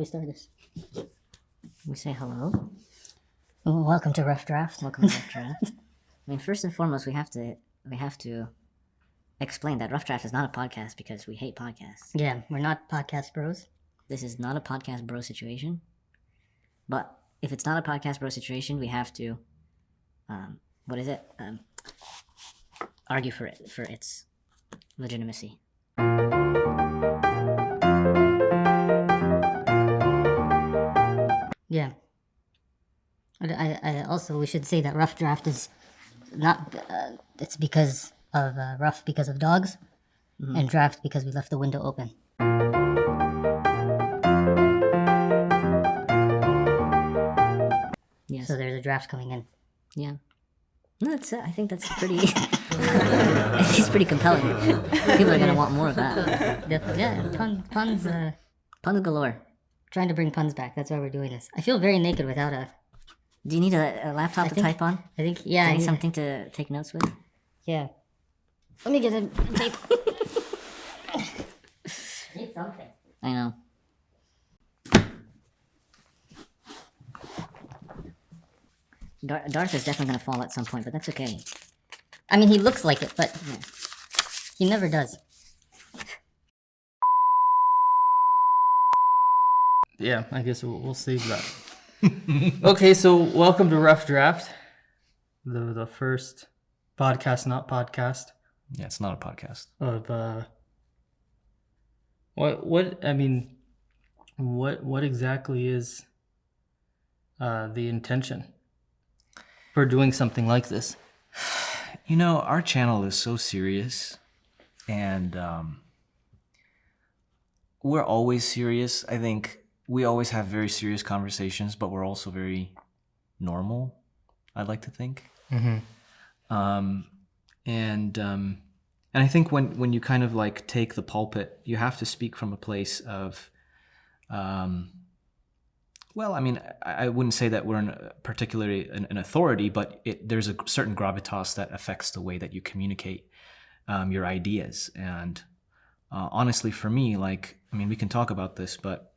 we start this? We say hello. Welcome to Rough Draft. Welcome to Rough Draft. I mean, first and foremost, we have to explain that Rough Draft is not a podcast because we hate podcasts. Yeah, we're not podcast bros. This is not a podcast bro situation. But if it's not a podcast bro situation, we have to, argue for its legitimacy. Yeah. I also, we should say that Rough Draft is not, it's because of, rough because of dogs, and draft because we left the window open. Yes. So there's a draft coming in. Yeah. No, that's it. I think that's pretty. It's pretty compelling. People are gonna want more of that. Yeah, puns. Puns galore. Trying to bring puns back. That's why we're doing this. I feel very naked without a. Do you need a laptop to type on? I think yeah. Do you need something to take notes with? Yeah. Let me get a tape. Need something. I know. Darth is definitely gonna fall at some point, but that's okay. I mean, he looks like it, but he never does. Yeah, I guess we'll save that. Okay, so welcome to Rough Draft, the first podcast, not podcast. Yeah, it's not a podcast. Of what exactly is the intention for doing something like this? You know, our channel is so serious, and we're always serious. I think we always have very serious conversations, but we're also very normal, I'd like to think. And I think when you kind of like take the pulpit, you have to speak from a place of, well, I mean, I wouldn't say that we're particularly an authority, but there's a certain gravitas that affects the way that you communicate your ideas. And honestly, for me, like, I mean, we can talk about this, but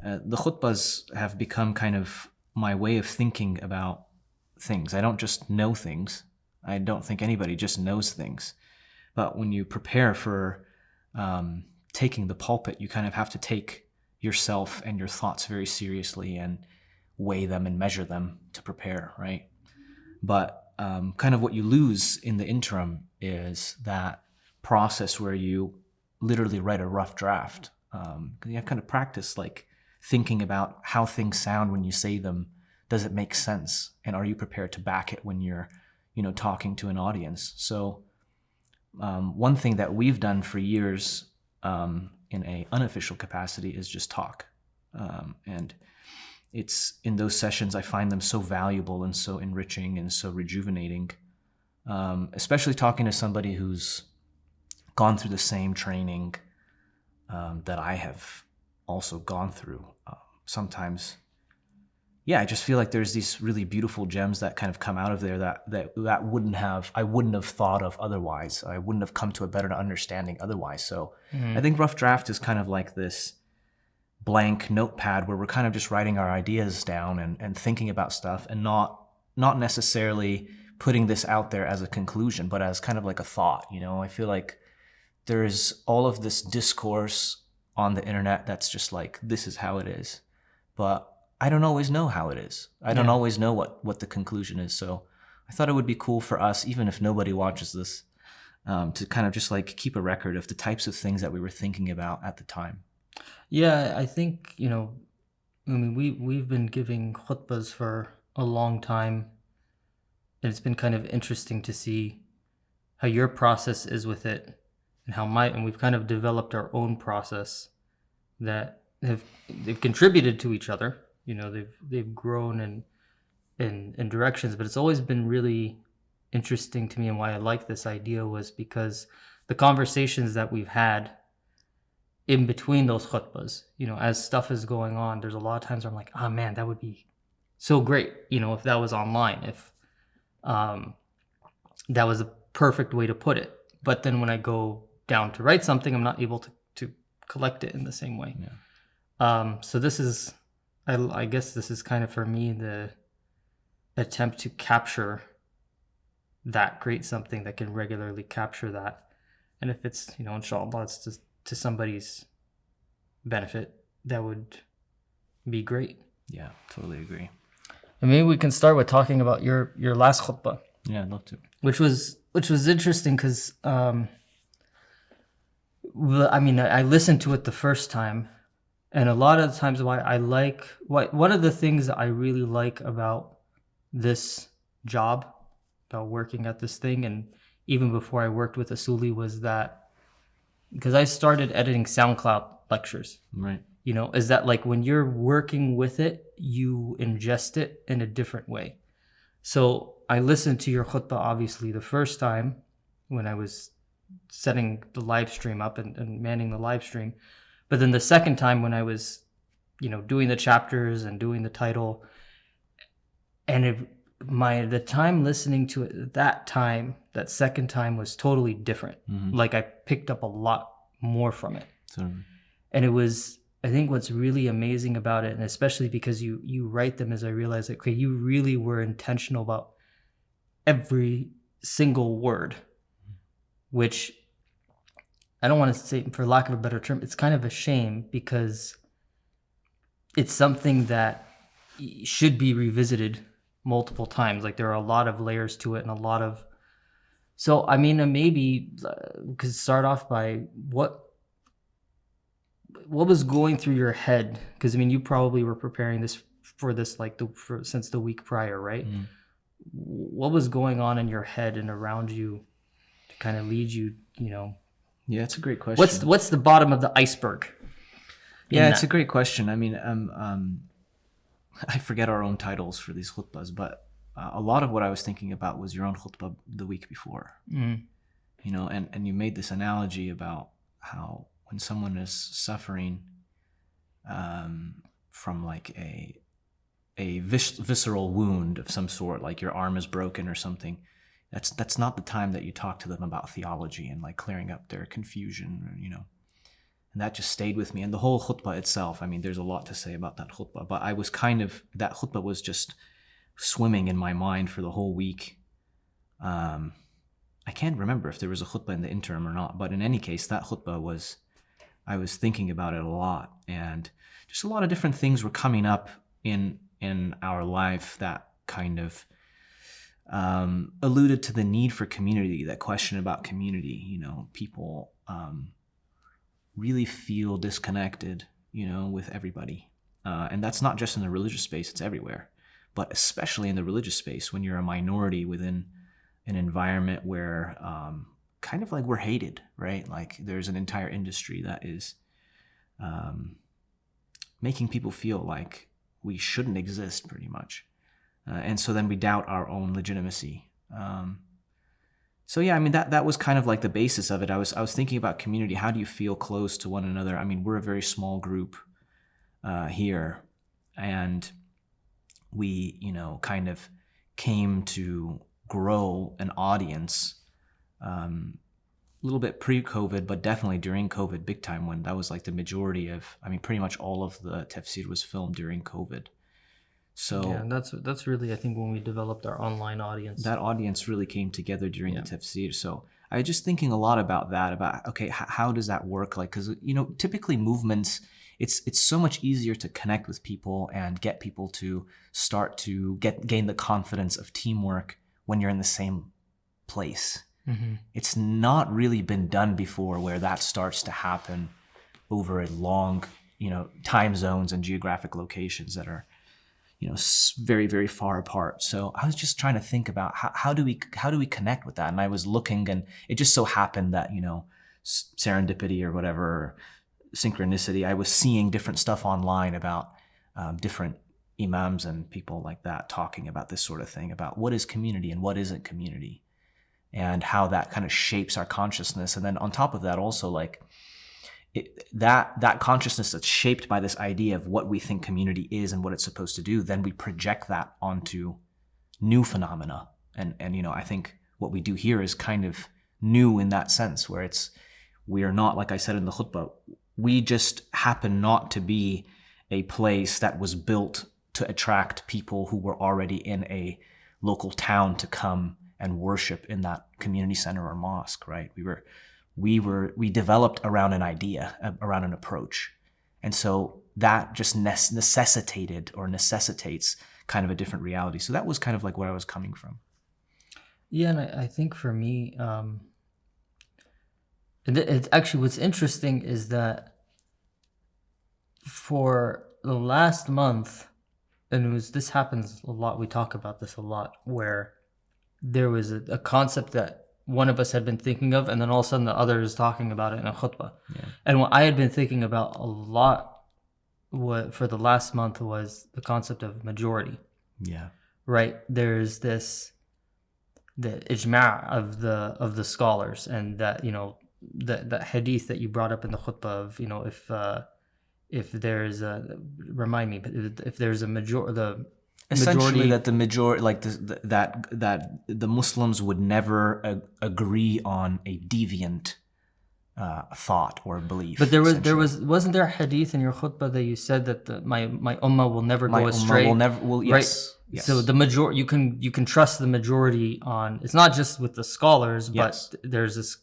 the khutbahs have become kind of my way of thinking about things. I don't just know things. I don't think anybody just knows things. But when you prepare for taking the pulpit, you kind of have to take yourself and your thoughts very seriously and weigh them and measure them to prepare, right? But kind of what you lose in the interim is that process where you literally write a rough draft. You have kind of practice like thinking about how things sound when you say them. Does it make sense? And are you prepared to back it when you're, talking to an audience? So one thing that we've done for years in a unofficial capacity is just talk. And it's in those sessions, I find them so valuable and so enriching and so rejuvenating, especially talking to somebody who's gone through the same training that I have also gone through. Sometimes, yeah, I just feel like there's these really beautiful gems that kind of come out of there that I wouldn't have thought of otherwise. I wouldn't have come to a better understanding otherwise. So I think Rough Draft is kind of like this blank notepad where we're kind of just writing our ideas down and thinking about stuff and not necessarily putting this out there as a conclusion, but as kind of like a thought. I feel like there's all of this discourse on the internet that's just like, this is how it is. But I don't always know how it is. I don't always know what the conclusion is. So I thought it would be cool for us, even if nobody watches this, to kind of just like keep a record of the types of things that we were thinking about at the time. Yeah, I think, we've been giving khutbahs for a long time. And it's been kind of interesting to see how your process is with it and and we've kind of developed our own process that they've contributed to each other. They've grown in directions, but it's always been really interesting to me, and why I like this idea was because the conversations that we've had in between those khutbahs, as stuff is going on, there's a lot of times where I'm like, oh man, that would be so great, if that was online, if that was a perfect way to put it. But then when I go down to write something, I'm not able to collect it in the same way. Yeah. So this is, I guess this is kind of for me the attempt to capture that, create something that can regularly capture that. And if it's, inshallah, it's to somebody's benefit, that would be great. Yeah, totally agree. And maybe we can start with talking about your last khutbah. Yeah, I'd love to. Which was interesting because, I listened to it the first time, and a lot of the times one of the things that I really like about this job, about working at this thing, and even before I worked with Usuli, was that because I started editing SoundCloud lectures. Right. Is that like when you're working with it, you ingest it in a different way. So I listened to your khutbah, obviously, the first time when I was setting the live stream up and manning the live stream. But then the second time when I was, doing the chapters and doing the title, and the time listening to it that second time was totally different. Mm-hmm. Like I picked up a lot more from it. Totally. And it was, I think what's really amazing about it, and especially because you write them, is I realized that, okay, you really were intentional about every single word, which I don't want to say, for lack of a better term, it's kind of a shame because it's something that should be revisited multiple times. Like there are a lot of layers to it and a lot of, so I mean, maybe could start off by what was going through your head? Because I mean, you probably were preparing this since the week prior, right? Mm. What was going on in your head and around you to kind of lead you, Yeah, it's a great question. What's the bottom of the iceberg? Yeah, it's a great question. I mean, I forget our own titles for these khutbahs, but a lot of what I was thinking about was your own khutbah the week before. Mm. And you made this analogy about how when someone is suffering from like a visceral wound of some sort, like your arm is broken or something, that's not the time that you talk to them about theology and like clearing up their confusion, And that just stayed with me. And the whole khutbah itself, I mean, there's a lot to say about that khutbah, but I was that khutbah was just swimming in my mind for the whole week. I can't remember if there was a khutbah in the interim or not, but in any case, that khutbah I was thinking about it a lot, and just a lot of different things were coming up in our life that kind of alluded to the need for community, that question about community. People really feel disconnected, with everybody. And that's not just in the religious space, it's everywhere. But especially in the religious space, when you're a minority within an environment where kind of like we're hated, right? Like there's an entire industry that is making people feel like we shouldn't exist pretty much. And so then we doubt our own legitimacy. So yeah, I mean, that was kind of like the basis of it. I was thinking about community. How do you feel close to one another? I mean, we're a very small group here, and we, kind of came to grow an audience a little bit pre-COVID, but definitely during COVID, big time, when that was like the majority of, I mean, pretty much all of the tafsir was filmed during COVID. So yeah, and that's really, I think, when we developed our online audience. That audience really came together during the tafsir. So I was just thinking a lot about that, about, okay, how does that work? Like, because, typically movements, it's so much easier to connect with people and get people to start to gain the confidence of teamwork when you're in the same place. Mm-hmm. It's not really been done before where that starts to happen over a long, time zones and geographic locations that are, very, very far apart. So I was just trying to think about how do we connect with that? And I was looking, and it just so happened that, serendipity or whatever, synchronicity, I was seeing different stuff online about different imams and people like that talking about this sort of thing, about what is community and what isn't community, and how that kind of shapes our consciousness. And then on top of that, also like that consciousness that's shaped by this idea of what we think community is and what it's supposed to do, then we project that onto new phenomena. And I think what we do here is kind of new in that sense, where we are not, like I said in the khutbah, we just happen not to be a place that was built to attract people who were already in a local town to come and worship in that community center or mosque, right? We developed around an idea, around an approach. And so that just necessitates kind of a different reality. So that was kind of like where I was coming from. Yeah, and I think for me, it's actually what's interesting is that for the last month, and this happens a lot, we talk about this a lot, where there was a concept that one of us had been thinking of, and then all of a sudden the other is talking about it in a khutbah. Yeah. And what I had been thinking about a lot for the last month was the concept of majority. Yeah. Right? There's the ijma' of the scholars, and that, that hadith that you brought up in the khutbah of, if there's a, remind me, but if there's a essentially that the majority, like that the Muslims would never agree on a deviant thought or belief. But wasn't there a hadith in your khutbah that you said that my ummah will never go astray? Yes. Right? Yes. So the majority, you can trust the majority on. It's not just with the scholars, but there's this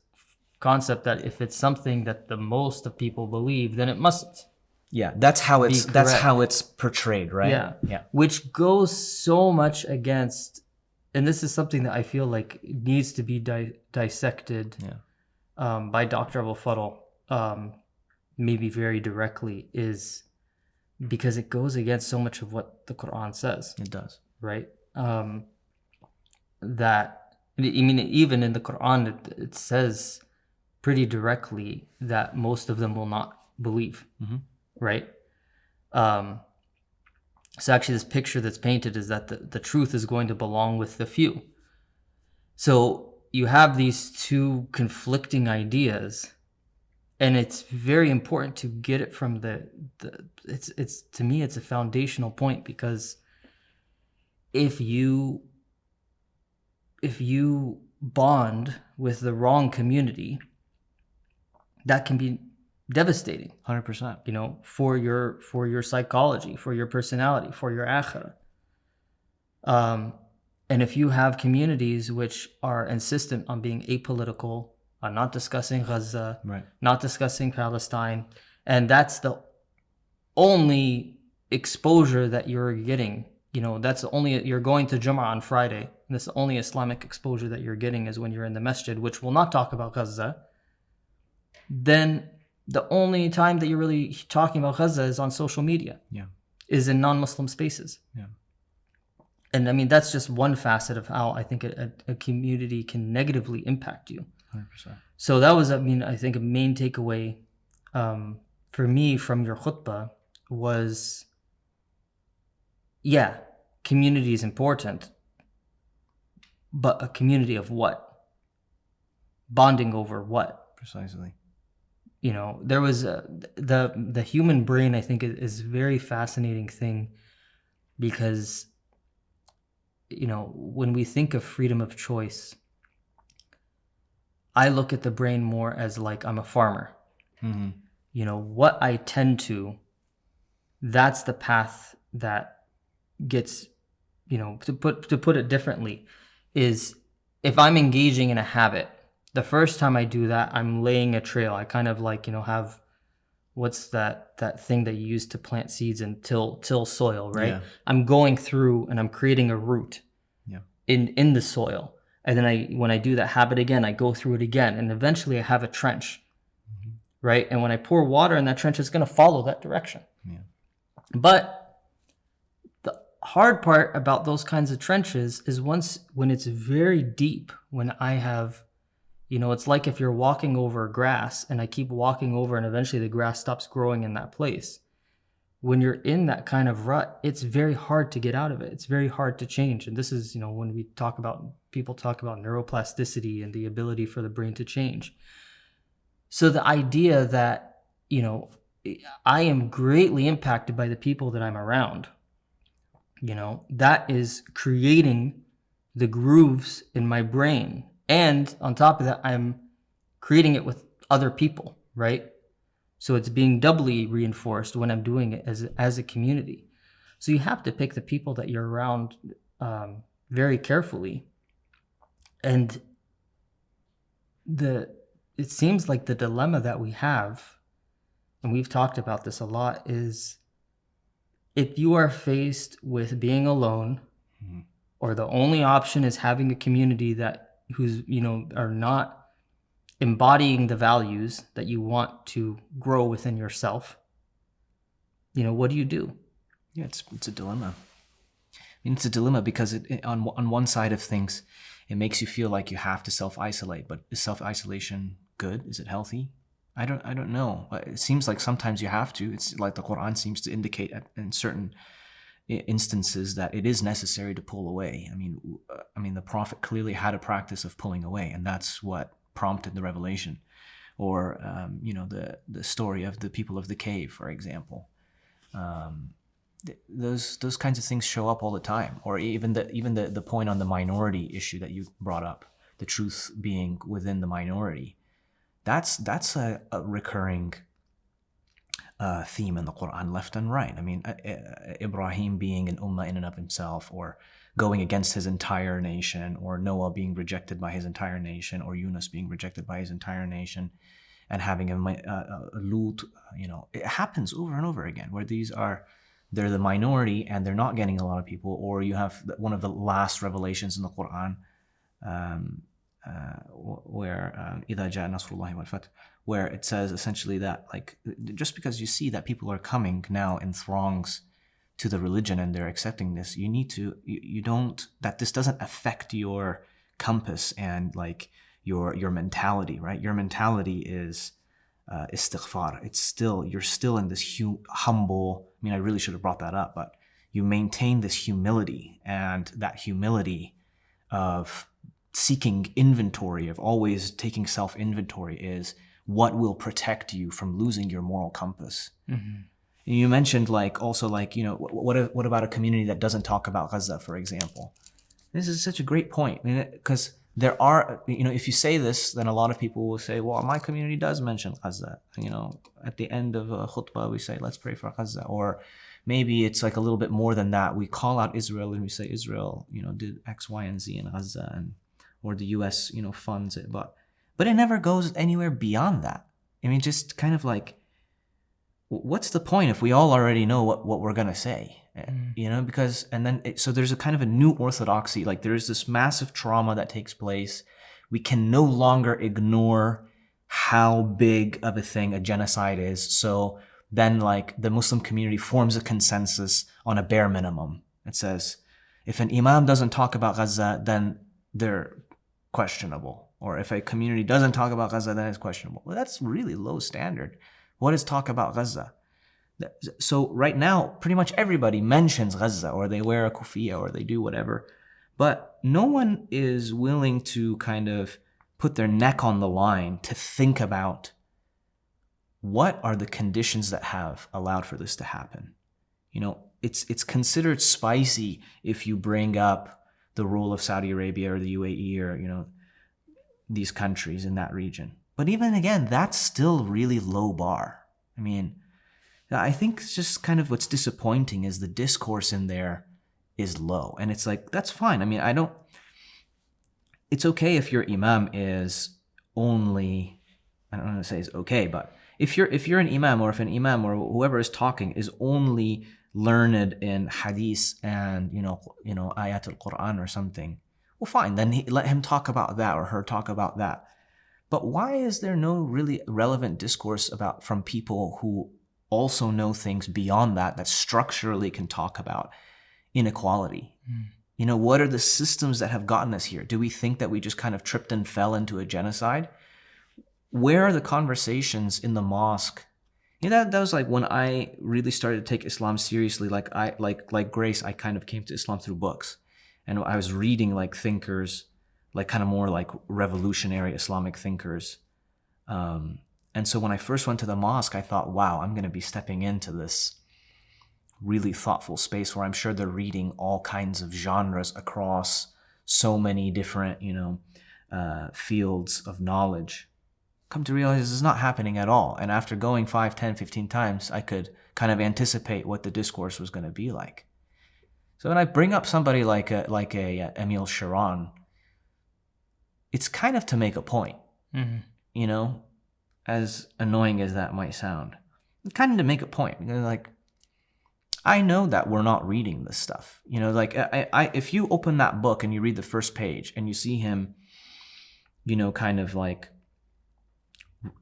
concept that if it's something that the most of people believe, then it must. Yeah, that's how it's portrayed, right? Yeah. Which goes so much against, and this is something that I feel like needs to be dissected by Dr. Abul Fadl, maybe very directly, is because it goes against so much of what the Quran says. It does. Right? That, I mean, even in the Quran, it says pretty directly that most of them will not believe. Mm-hmm. Right? So actually this picture that's painted is that the truth is going to belong with the few. So you have these two conflicting ideas, and it's very important to get it from it's to me, it's a foundational point, because if you bond with the wrong community, that can be devastating. 100%. For your psychology, for your personality, for your akhirah. And if you have communities which are insistent on being apolitical, on not discussing Gaza, right, not discussing Palestine, and that's the only exposure that you're getting, that's the only, you're going to Jummah on Friday, and that's the only Islamic exposure that you're getting is when you're in the masjid, which will not talk about Gaza, then the only time that you're really talking about Gaza is on social media. Yeah. Is in non-Muslim spaces. Yeah. And I mean, that's just one facet of how I think a community can negatively impact you. 100%. So that was, I think a main takeaway for me from your khutbah was, community is important, but a community of what? Bonding over what? Precisely. There was the human brain, I think, is a very fascinating thing, because, when we think of freedom of choice, I look at the brain more as like I'm a farmer. Mm-hmm. What I tend to, that's the path that gets, to put it differently, is if I'm engaging in a habit, the first time I do that, I'm laying a trail. I kind of like, have, what's that thing that you use to plant seeds and till soil, right? Yeah. I'm going through and I'm creating a root in the soil. And then when I do that habit again, I go through it again. And eventually I have a trench, mm-hmm, right? And when I pour water in that trench, it's going to follow that direction. Yeah. But the hard part about those kinds of trenches is when it's very deep, when I have, it's like if you're walking over grass and I keep walking over and eventually the grass stops growing in that place. When you're in that kind of rut, it's very hard to get out of it. It's very hard to change. And this is, when people talk about neuroplasticity and the ability for the brain to change. So the idea that, I am greatly impacted by the people that I'm around, that is creating the grooves in my brain. And on top of that, I'm creating it with other people, right? So it's being doubly reinforced when I'm doing it as a community. So you have to pick the people that you're around very carefully. And it seems like the dilemma that we have, and we've talked about this a lot, is if you are faced with being alone, or the only option is having a community who's are not embodying the values that you want to grow within yourself, what do you do? Yeah, it's a dilemma. I mean, it's a dilemma because on one side of things, it makes you feel like you have to self-isolate. But is self-isolation good? Is it healthy? I don't know. It seems like sometimes you have to. It's like the Quran seems to indicate in certain instances that it is necessary to pull away. I mean, the Prophet clearly had a practice of pulling away, and that's what prompted the revelation. Or the story of the people of the cave, for example. Those kinds of things show up all the time. Or even the point on the minority issue that you brought up, the truth being within the minority. That's a recurring theme in the Quran, left and right. I mean, Ibrahim being an ummah in and of himself, or going against his entire nation, or Noah being rejected by his entire nation, or Yunus being rejected by his entire nation, and having a Lut. It happens over and over again, where they're the minority and they're not getting a lot of people. Or you have one of the last revelations in the Quran, where إِذَا جَاءَ نَصْرُ اللَّهِ وَالْفَتْحُ, where it says essentially that, like, just because you see that people are coming now in throngs to the religion and they're accepting this, this doesn't affect your compass and like your mentality, right? Your mentality is istighfar. You're still in this humble. I mean, I really should have brought that up, but you maintain this humility, and that humility of seeking inventory, of always taking self-inventory, is what will protect you from losing your moral compass. Mm-hmm. You mentioned what about a community that doesn't talk about Gaza, for example? This is such a great point, because there are, if you say this, then a lot of people will say, well, my community does mention Gaza. At the end of a khutbah, we say, let's pray for Gaza. Or maybe it's like a little bit more than that. We call out Israel and we say Israel, did X, Y, and Z in Gaza, or the U.S., funds it. But it never goes anywhere beyond that. I mean, just kind of like, what's the point if we all already know what we're going to say? Because, and then, so there's a kind of a new orthodoxy. Like, there's this massive trauma that takes place. We can no longer ignore how big of a thing a genocide is. So then, like, the Muslim community forms a consensus on a bare minimum. It says, if an imam doesn't talk about Gaza, then they're questionable. Or if a community doesn't talk about Gaza, then it's questionable. Well, that's really low standard. What is talk about Gaza? So right now, pretty much everybody mentions Gaza, or they wear a kufiya, or they do whatever. But no one is willing to kind of put their neck on the line to think about what are the conditions that have allowed for this to happen. It's considered spicy if you bring up the rule of Saudi Arabia or the UAE or, these countries in that region. But even again, that's still really low bar. I mean, I think it's just kind of what's disappointing is the discourse in there is low. And it's like, that's fine. I mean, it's okay if your imam is only, I don't want to say it's okay, but if you're an imam, or if an imam or whoever is talking is only learned in hadith and, ayat al-Quran or something, well, fine, then let him talk about that or her talk about that. But why is there no really relevant discourse from people who also know things beyond that structurally can talk about inequality? What are the systems that have gotten us here? Do we think that we just kind of tripped and fell into a genocide? Where are the conversations in the mosque? That was like when I really started to take Islam seriously. Like Grace, I kind of came to Islam through books, and I was reading like thinkers, like kind of more like revolutionary Islamic thinkers. And so when I first went to the mosque, I thought, wow, I'm going to be stepping into this really thoughtful space where I'm sure they're reading all kinds of genres across so many different, fields of knowledge. come to realize this is not happening at all. And after going 5, 10, 15 times, I could kind of anticipate what the discourse was going to be like. So when I bring up somebody like a Emile Cioran, it's kind of to make a point, you know, as annoying as that might sound. Kind of to make a point, because like, I know that we're not reading this stuff. You know, like I if you open that book and you read the first page and you see him, you know, kind of like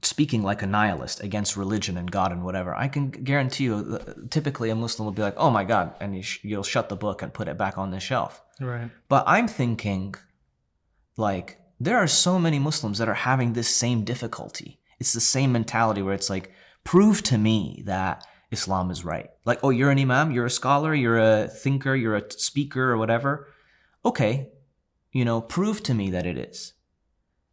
speaking like a nihilist against religion and God and whatever, I can guarantee you, typically a Muslim will be like, oh my God, and you'll shut the book and put it back on the shelf. Right. But I'm thinking, like, there are so many Muslims that are having this same difficulty. It's the same mentality where it's like, prove to me that Islam is right. Like, oh, you're an imam, you're a scholar, you're a thinker, you're a speaker or whatever. Okay, you know, prove to me that it is.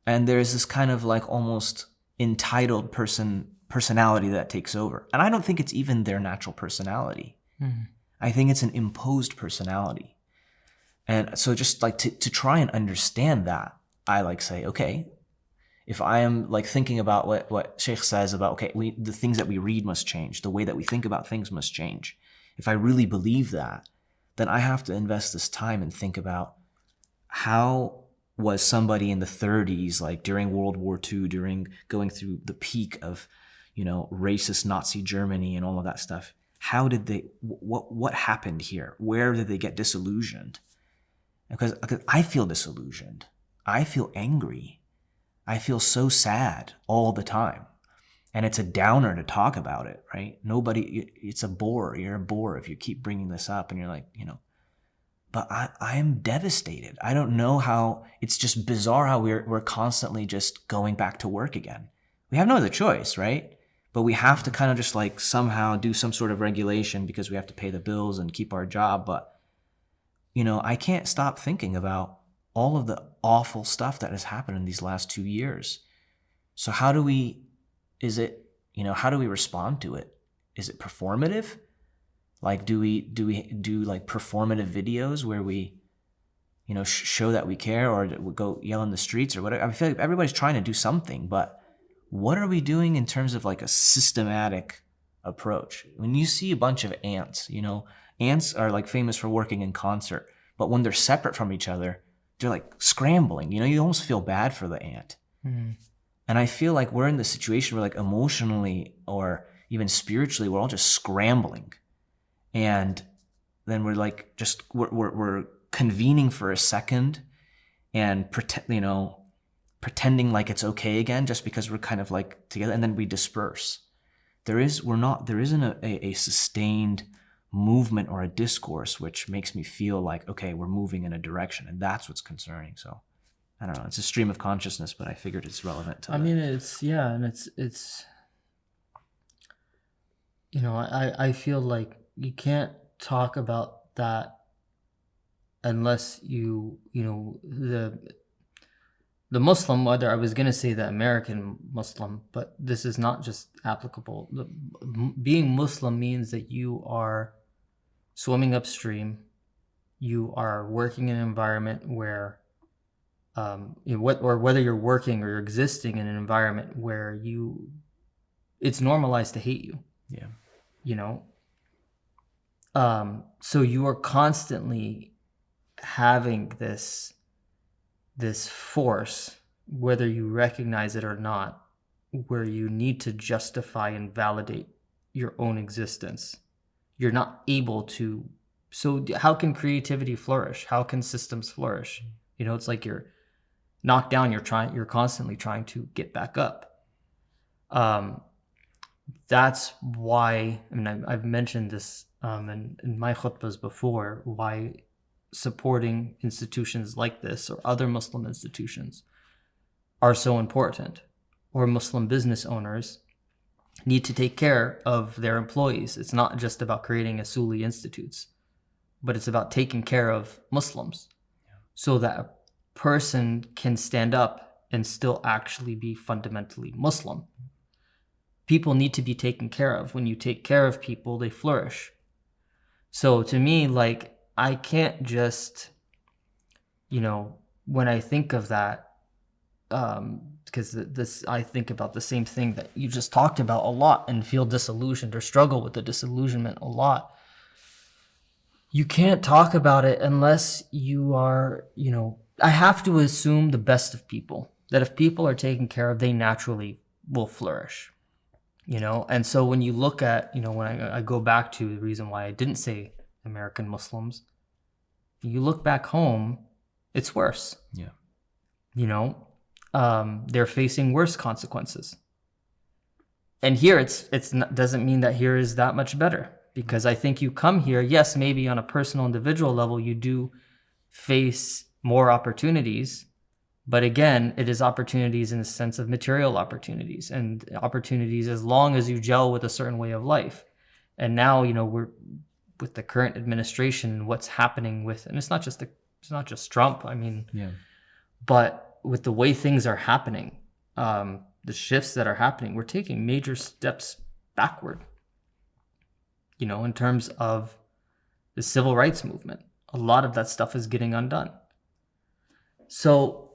And there's this kind of like almost entitled personality that takes over. And I don't think it's even their natural personality. I think it's an imposed personality. And so just like to try and understand that, I like say, okay, if I am like thinking about what Sheikh says about, okay, the things that we read must change, the way that we think about things must change. If I really believe that, then I have to invest this time and think about how was somebody in the 30s, like during World War II, during going through the peak of, you know, racist Nazi Germany and all of that stuff. How did they, what happened here? Where did they get disillusioned? Because I feel disillusioned. I feel angry. I feel so sad all the time. And it's a downer to talk about it, right? It's a bore. You're a bore if you keep bringing this up and you're like, you know, but I am devastated. I don't know how, it's just bizarre how we're constantly just going back to work again. We have no other choice, right? But we have to kind of just like somehow do some sort of regulation because we have to pay the bills and keep our job. But, you know, I can't stop thinking about all of the awful stuff that has happened in these last 2 years. So how do we respond to it? Is it performative? Like, do we do like performative videos where we, you know, show that we care, or we go yell in the streets or whatever? I feel like everybody's trying to do something, but what are we doing in terms of like a systematic approach? When you see a bunch of ants, you know, ants are like famous for working in concert, but when they're separate from each other, they're like scrambling. You know, you almost feel bad for the ant. And I feel like we're in the situation where like emotionally or even spiritually, we're all just scrambling. And then we're like we're convening for a second and pretending like it's okay again just because we're kind of like together, and then we disperse. There isn't a sustained movement or a discourse which makes me feel like, okay, we're moving in a direction, and that's what's concerning. So I don't know, it's a stream of consciousness, but I figured it's relevant to it's you know, I feel like you can't talk about that unless you know, the Muslim, whether I was going to say the American Muslim, but this is not just applicable. Being Muslim means that you are swimming upstream, you are working in an environment where, whether you're working or you're existing in an environment where it's normalized to hate you. Yeah. You know? So you are constantly having this force, whether you recognize it or not, where you need to justify and validate your own existence. You're not able to. So how can creativity flourish? How can systems flourish? You know, it's like you're knocked down. You're constantly trying to get back up. That's why, I mean, I've mentioned this in my khutbahs before, why supporting institutions like this or other Muslim institutions are so important, or Muslim business owners need to take care of their employees. It's not just about creating Usuli institutes, but it's about taking care of Muslims so that a person can stand up and still actually be fundamentally Muslim. People need to be taken care of. When you take care of people, they flourish. So to me, like, I can't just, you know, when I think of that, because this, I think about the same thing that you just talked about a lot and feel disillusioned or struggle with the disillusionment a lot. You can't talk about it unless you are, I have to assume the best of people, that if people are taken care of, they naturally will flourish, And so when you look at, when I go back to the reason why I didn't say American Muslims, you look back home, it's worse. Yeah. They're facing worse consequences. And here doesn't mean that here is that much better, because I think you come here, yes, maybe on a personal individual level, you do face more opportunities, but again, it is opportunities in the sense of material opportunities and opportunities as long as you gel with a certain way of life. And now, we're with the current administration and what's happening with, and it's not just Trump. I mean, yeah. But with the way things are happening, the shifts that are happening, we're taking major steps backward, in terms of the civil rights movement. A lot of that stuff is getting undone. So,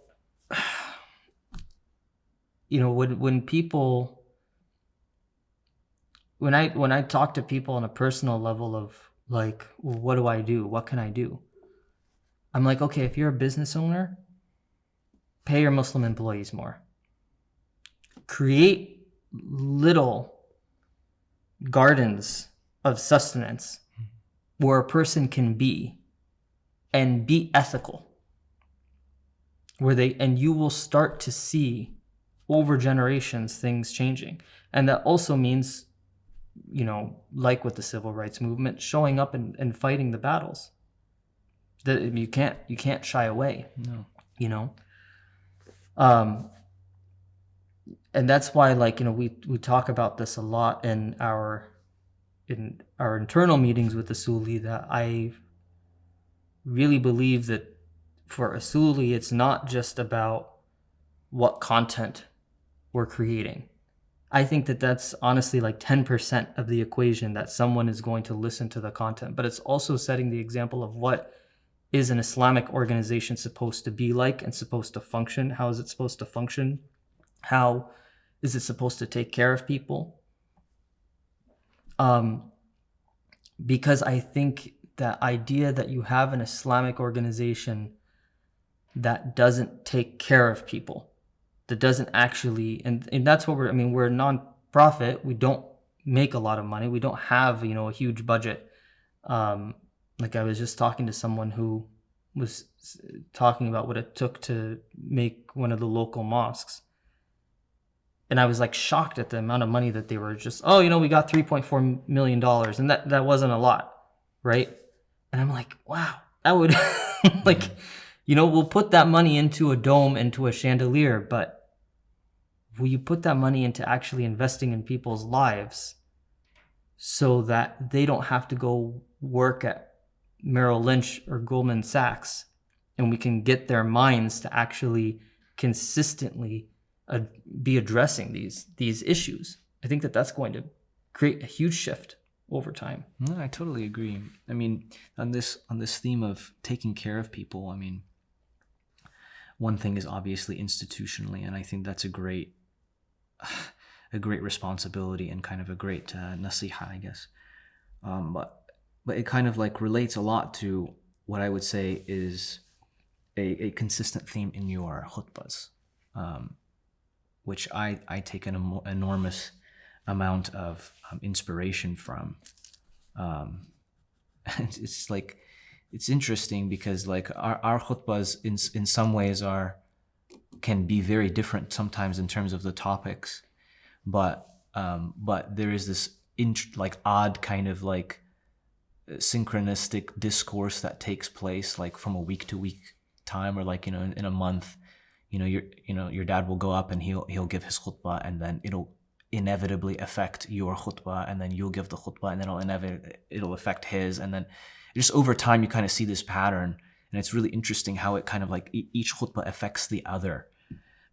when I talk to people on a personal level of like, well, what do I do? What can I do? I'm like, okay, if you're a business owner, pay your Muslim employees more. Create little gardens of sustenance where a person can be and be ethical. And you will start to see over generations things changing. And that also means, like with the civil rights movement, showing up and fighting the battles. That you can't shy away. No. And that's why, we talk about this a lot in our internal meetings with Usuli, that I really believe that for Usuli, it's not just about what content we're creating. I think that that's honestly like 10% of the equation, that someone is going to listen to the content, but it's also setting the example of what is an Islamic organization supposed to be like and supposed to function. How is it supposed to function? How is it supposed to take care of people? Because I think that idea that you have an Islamic organization that doesn't take care of people, that doesn't actually, and that's what we're a non-profit. We don't make a lot of money. We don't have, a huge budget. Like I was just talking to someone who was talking about what it took to make one of the local mosques. And I was like shocked at the amount of money that they were just, we got $3.4 million. And that wasn't a lot, right? And I'm like, wow, that would we'll put that money into a dome, into a chandelier, but will you put that money into actually investing in people's lives so that they don't have to go work at Merrill Lynch or Goldman Sachs, and we can get their minds to actually consistently be addressing these issues? I think that that's going to create a huge shift over time. No, I totally agree. I mean, on this theme of taking care of people, one thing is obviously institutionally, and I think that's a great responsibility and kind of a great nasiha, I guess. But it kind of like relates a lot to what I would say is a consistent theme in your khutbahs, which I take an enormous amount of inspiration from. And it's interesting because like our khutbahs in some ways can be very different sometimes in terms of the topics, but there is this odd kind of like synchronistic discourse that takes place like from a week to week time, or like in a month, your dad will go up and he'll give his khutbah, and then it'll inevitably affect your khutbah, and then you'll give the khutbah, and then it'll affect his, and then just over time you kind of see this pattern, and it's really interesting how it kind of like each khutbah affects the other.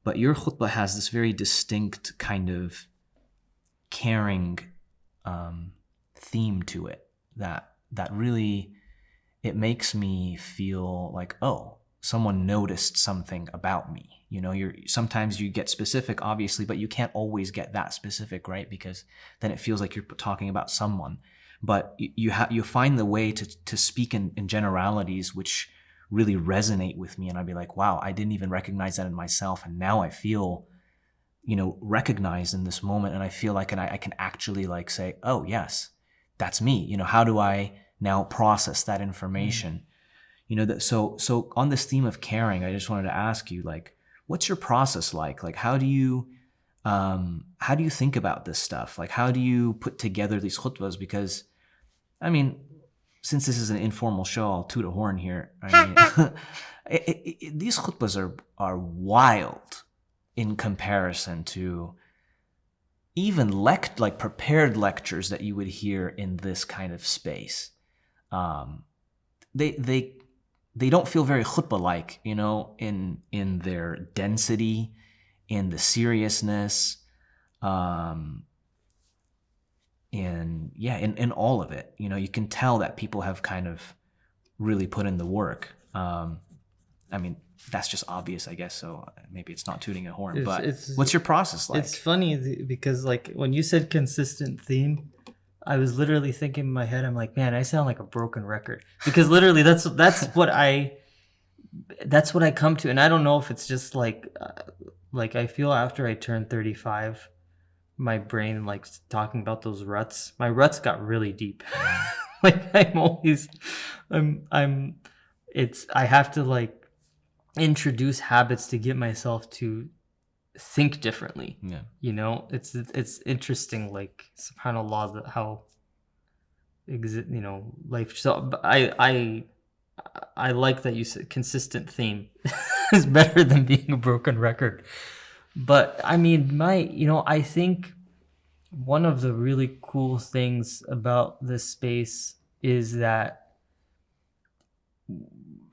But your khutbah has this very distinct kind of caring theme to it that really, it makes me feel like, oh, someone noticed something about me. Sometimes you get specific, obviously, but you can't always get that specific, right? Because then it feels like you're talking about someone. But you find the way to speak in generalities which really resonate with me, and I'd be like, wow, I didn't even recognize that in myself, and now I feel, recognized in this moment, and I feel like I can actually like say, oh yes, that's me. How do I now process that information? So on this theme of caring, I just wanted to ask you, like, what's your process like? Like, how do you think about this stuff? Like, how do you put together these khutbahs? Because, I mean, since this is an informal show, I'll toot a horn here. I mean, these khutbahs are wild in comparison to even like prepared lectures that you would hear in this kind of space. They don't feel very khutbah-like, in their density, in the seriousness, in all of it. You can tell that people have kind of really put in the work. I mean, that's just obvious, I guess, so maybe it's not tooting a horn, but what's your process like? It's funny because, like, when you said consistent theme, I was literally thinking in my head, I'm like, man, I sound like a broken record, because literally that's what I come to. And I don't know if it's just like I feel after I turned 35, my brain likes talking about those ruts. My ruts got really deep. Like, I have to like introduce habits to get myself to think differently. Yeah. It's interesting, like, subhanallah, how life. So I like that you said consistent theme is better than being a broken record. But I mean, I think one of the really cool things about this space is that,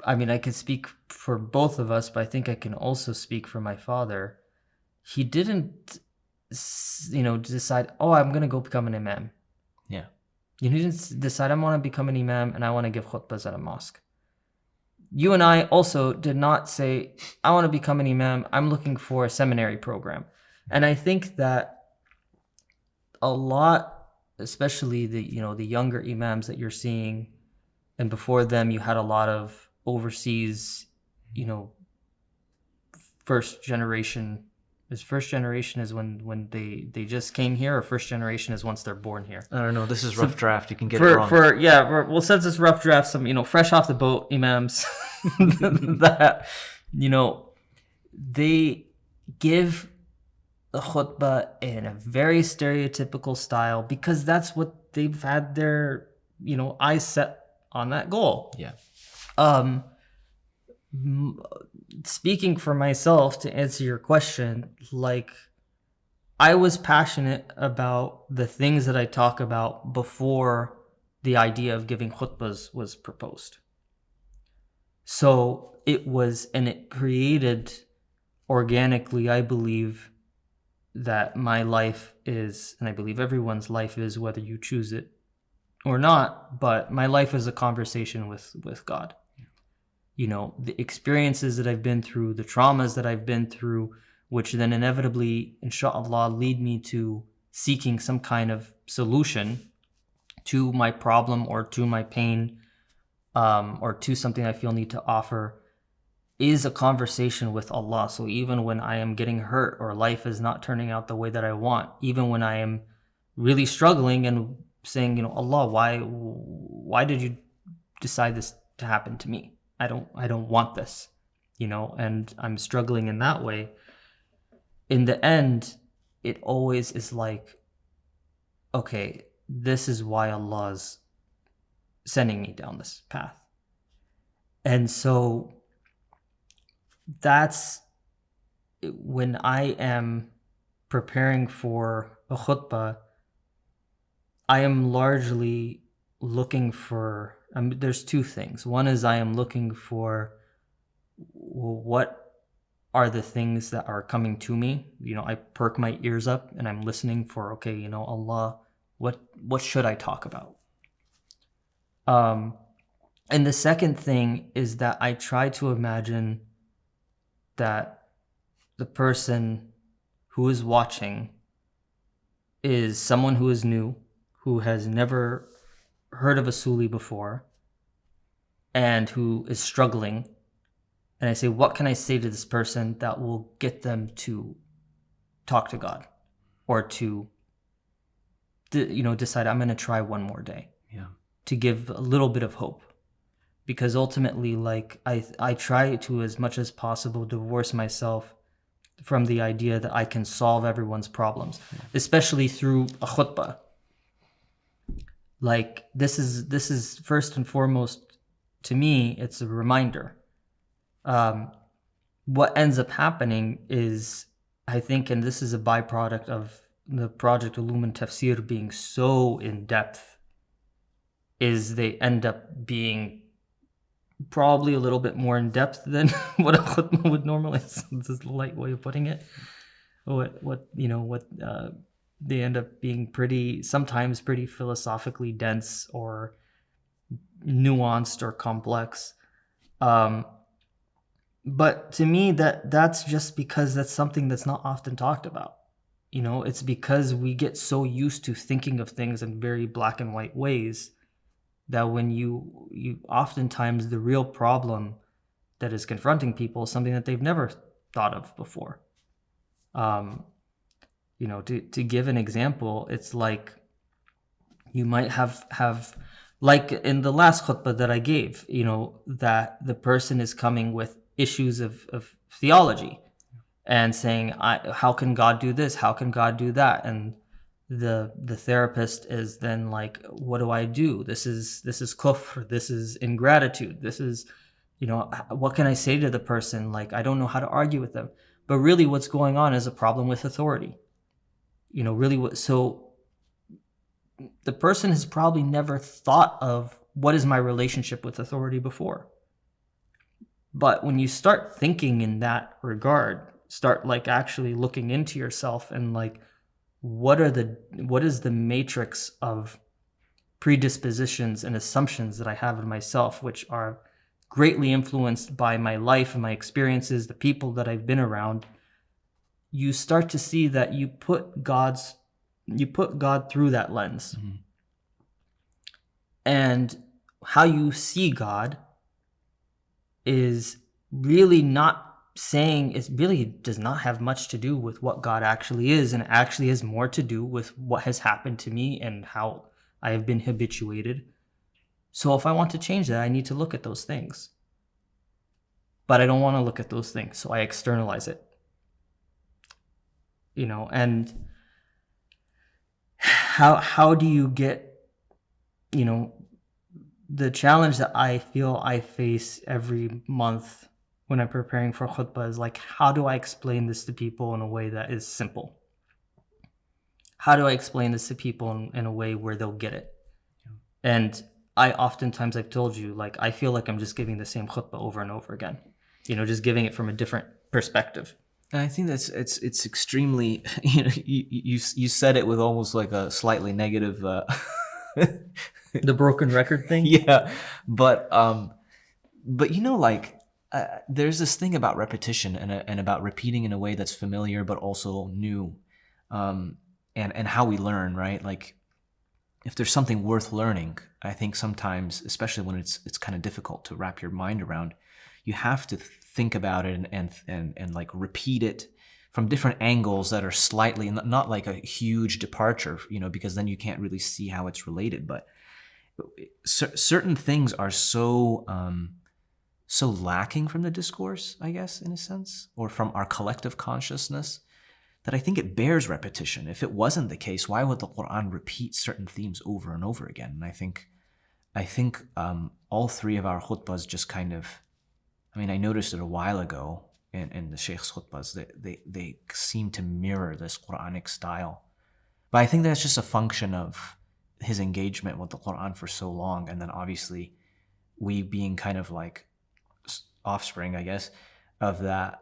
I mean, I could speak for both of us, but I think I can also speak for my father. He didn't, decide, oh, I'm going to go become an imam. Yeah. He didn't decide, I want to become an imam and I want to give khutbahs at a mosque. You and I also did not say, I want to become an imam, I'm looking for a seminary program. And I think that a lot, especially the younger imams that you're seeing, and before them you had a lot of overseas, first generation. Is first generation is when they just came here, or first generation is once they're born here? I don't know. This is rough draft. You can get it wrong. Well, since it's rough draft, some fresh off the boat imams that they give the khutbah in a very stereotypical style, because that's what they've had their eyes set on, that goal. Yeah. Speaking for myself, to answer your question, like, I was passionate about the things that I talk about before the idea of giving khutbahs was proposed. So it created organically, I believe, that my life is, and I believe everyone's life is, whether you choose it or not, but my life is a conversation with God. The experiences that I've been through, the traumas that I've been through, which then inevitably, inshallah, lead me to seeking some kind of solution to my problem or to my pain, or to something I feel need to offer, is a conversation with Allah. So even when I am getting hurt, or life is not turning out the way that I want, even when I am really struggling and saying, Allah, why did you decide this to happen to me? I don't want this, and I'm struggling in that way. In the end, it always is like, okay, this is why Allah's sending me down this path. And so that's when I am preparing for a khutbah, I am largely looking for, there's two things. One is I am looking for, what are the things that are coming to me? I perk my ears up and I'm listening for, okay, Allah, what should I talk about? And And the second thing is that I try to imagine that the person who is watching is someone who is new, who has never heard of Usuli before, and who is struggling. And I say, what can I say to this person that will get them to talk to God, or to, decide I'm going to try one more day, to give a little bit of hope. Because ultimately, like, I try to, as much as possible, divorce myself from the idea that I can solve everyone's problems, especially through a khutbah. Like, this is first and foremost, to me, it's a reminder. What ends up happening is, I think, and this is a byproduct of the Project Ulum and Tafsir being so in depth, is they end up being probably a little bit more in depth than what a khutbah would normally. This is a light way of putting it. They end up being sometimes pretty philosophically dense or nuanced or complex. But to me, that's just because that's something that's not often talked about. It's because we get so used to thinking of things in very black and white ways that when you oftentimes the real problem that is confronting people is something that they've never thought of before. To give an example, it's like you might have like in the last khutbah that I gave, that the person is coming with issues of theology and saying, how can God do this? How can God do that? And the therapist is then like, what do I do? This is kufr. This is ingratitude. This is, what can I say to the person? Like, I don't know how to argue with them. But really what's going on is a problem with authority. So the person has probably never thought of what is my relationship with authority before. But when you start thinking in that regard, start like actually looking into yourself and like, what is the matrix of predispositions and assumptions that I have in myself, which are greatly influenced by my life and my experiences, the people that I've been around, you start to see that you put God through that lens. Mm-hmm. And how you see God is really not saying, it really does not have much to do with what God actually is, and it actually has more to do with what has happened to me and how I have been habituated. So if I want to change that, I need to look at those things. But I don't want to look at those things, so I externalize it. And how do you get, the challenge that I feel I face every month when I'm preparing for khutbah is like, how do I explain this to people in a way that is simple? How do I explain this to people in a way where they'll get it? And I've told you, like, I feel like I'm just giving the same khutbah over and over again, just giving it from a different perspective. And I think it's extremely, you said it with almost like a slightly negative, the broken record thing. Yeah. But there's this thing about repetition and about repeating in a way that's familiar, but also new. And how we learn, right? Like, if there's something worth learning, I think sometimes, especially when it's kind of difficult to wrap your mind around, you have to think about it and like repeat it from different angles that are slightly, not like a huge departure, because then you can't really see how it's related. But certain things are so lacking from the discourse, I guess, in a sense, or from our collective consciousness, that I think it bears repetition. If it wasn't the case, why would the Quran repeat certain themes over and over again? And I think all three of our khutbahs just kind of, I noticed it a while ago in the Sheikh's khutbahs, that they seem to mirror this Quranic style. But I think that's just a function of his engagement with the Quran for so long, and then obviously we being kind of like offspring, I guess, of that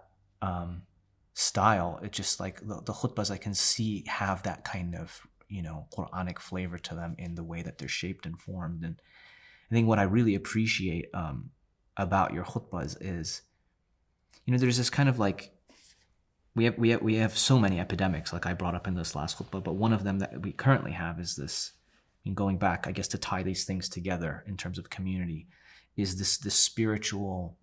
style. It's just like the khutbahs I can see have that kind of Quranic flavor to them in the way that they're shaped and formed, and I think what I really appreciate about your khutbahs is, there's this kind of like, we have so many epidemics, like I brought up in this last khutbah, but one of them that we currently have is this, going back, I guess, to tie these things together in terms of community, is this spiritual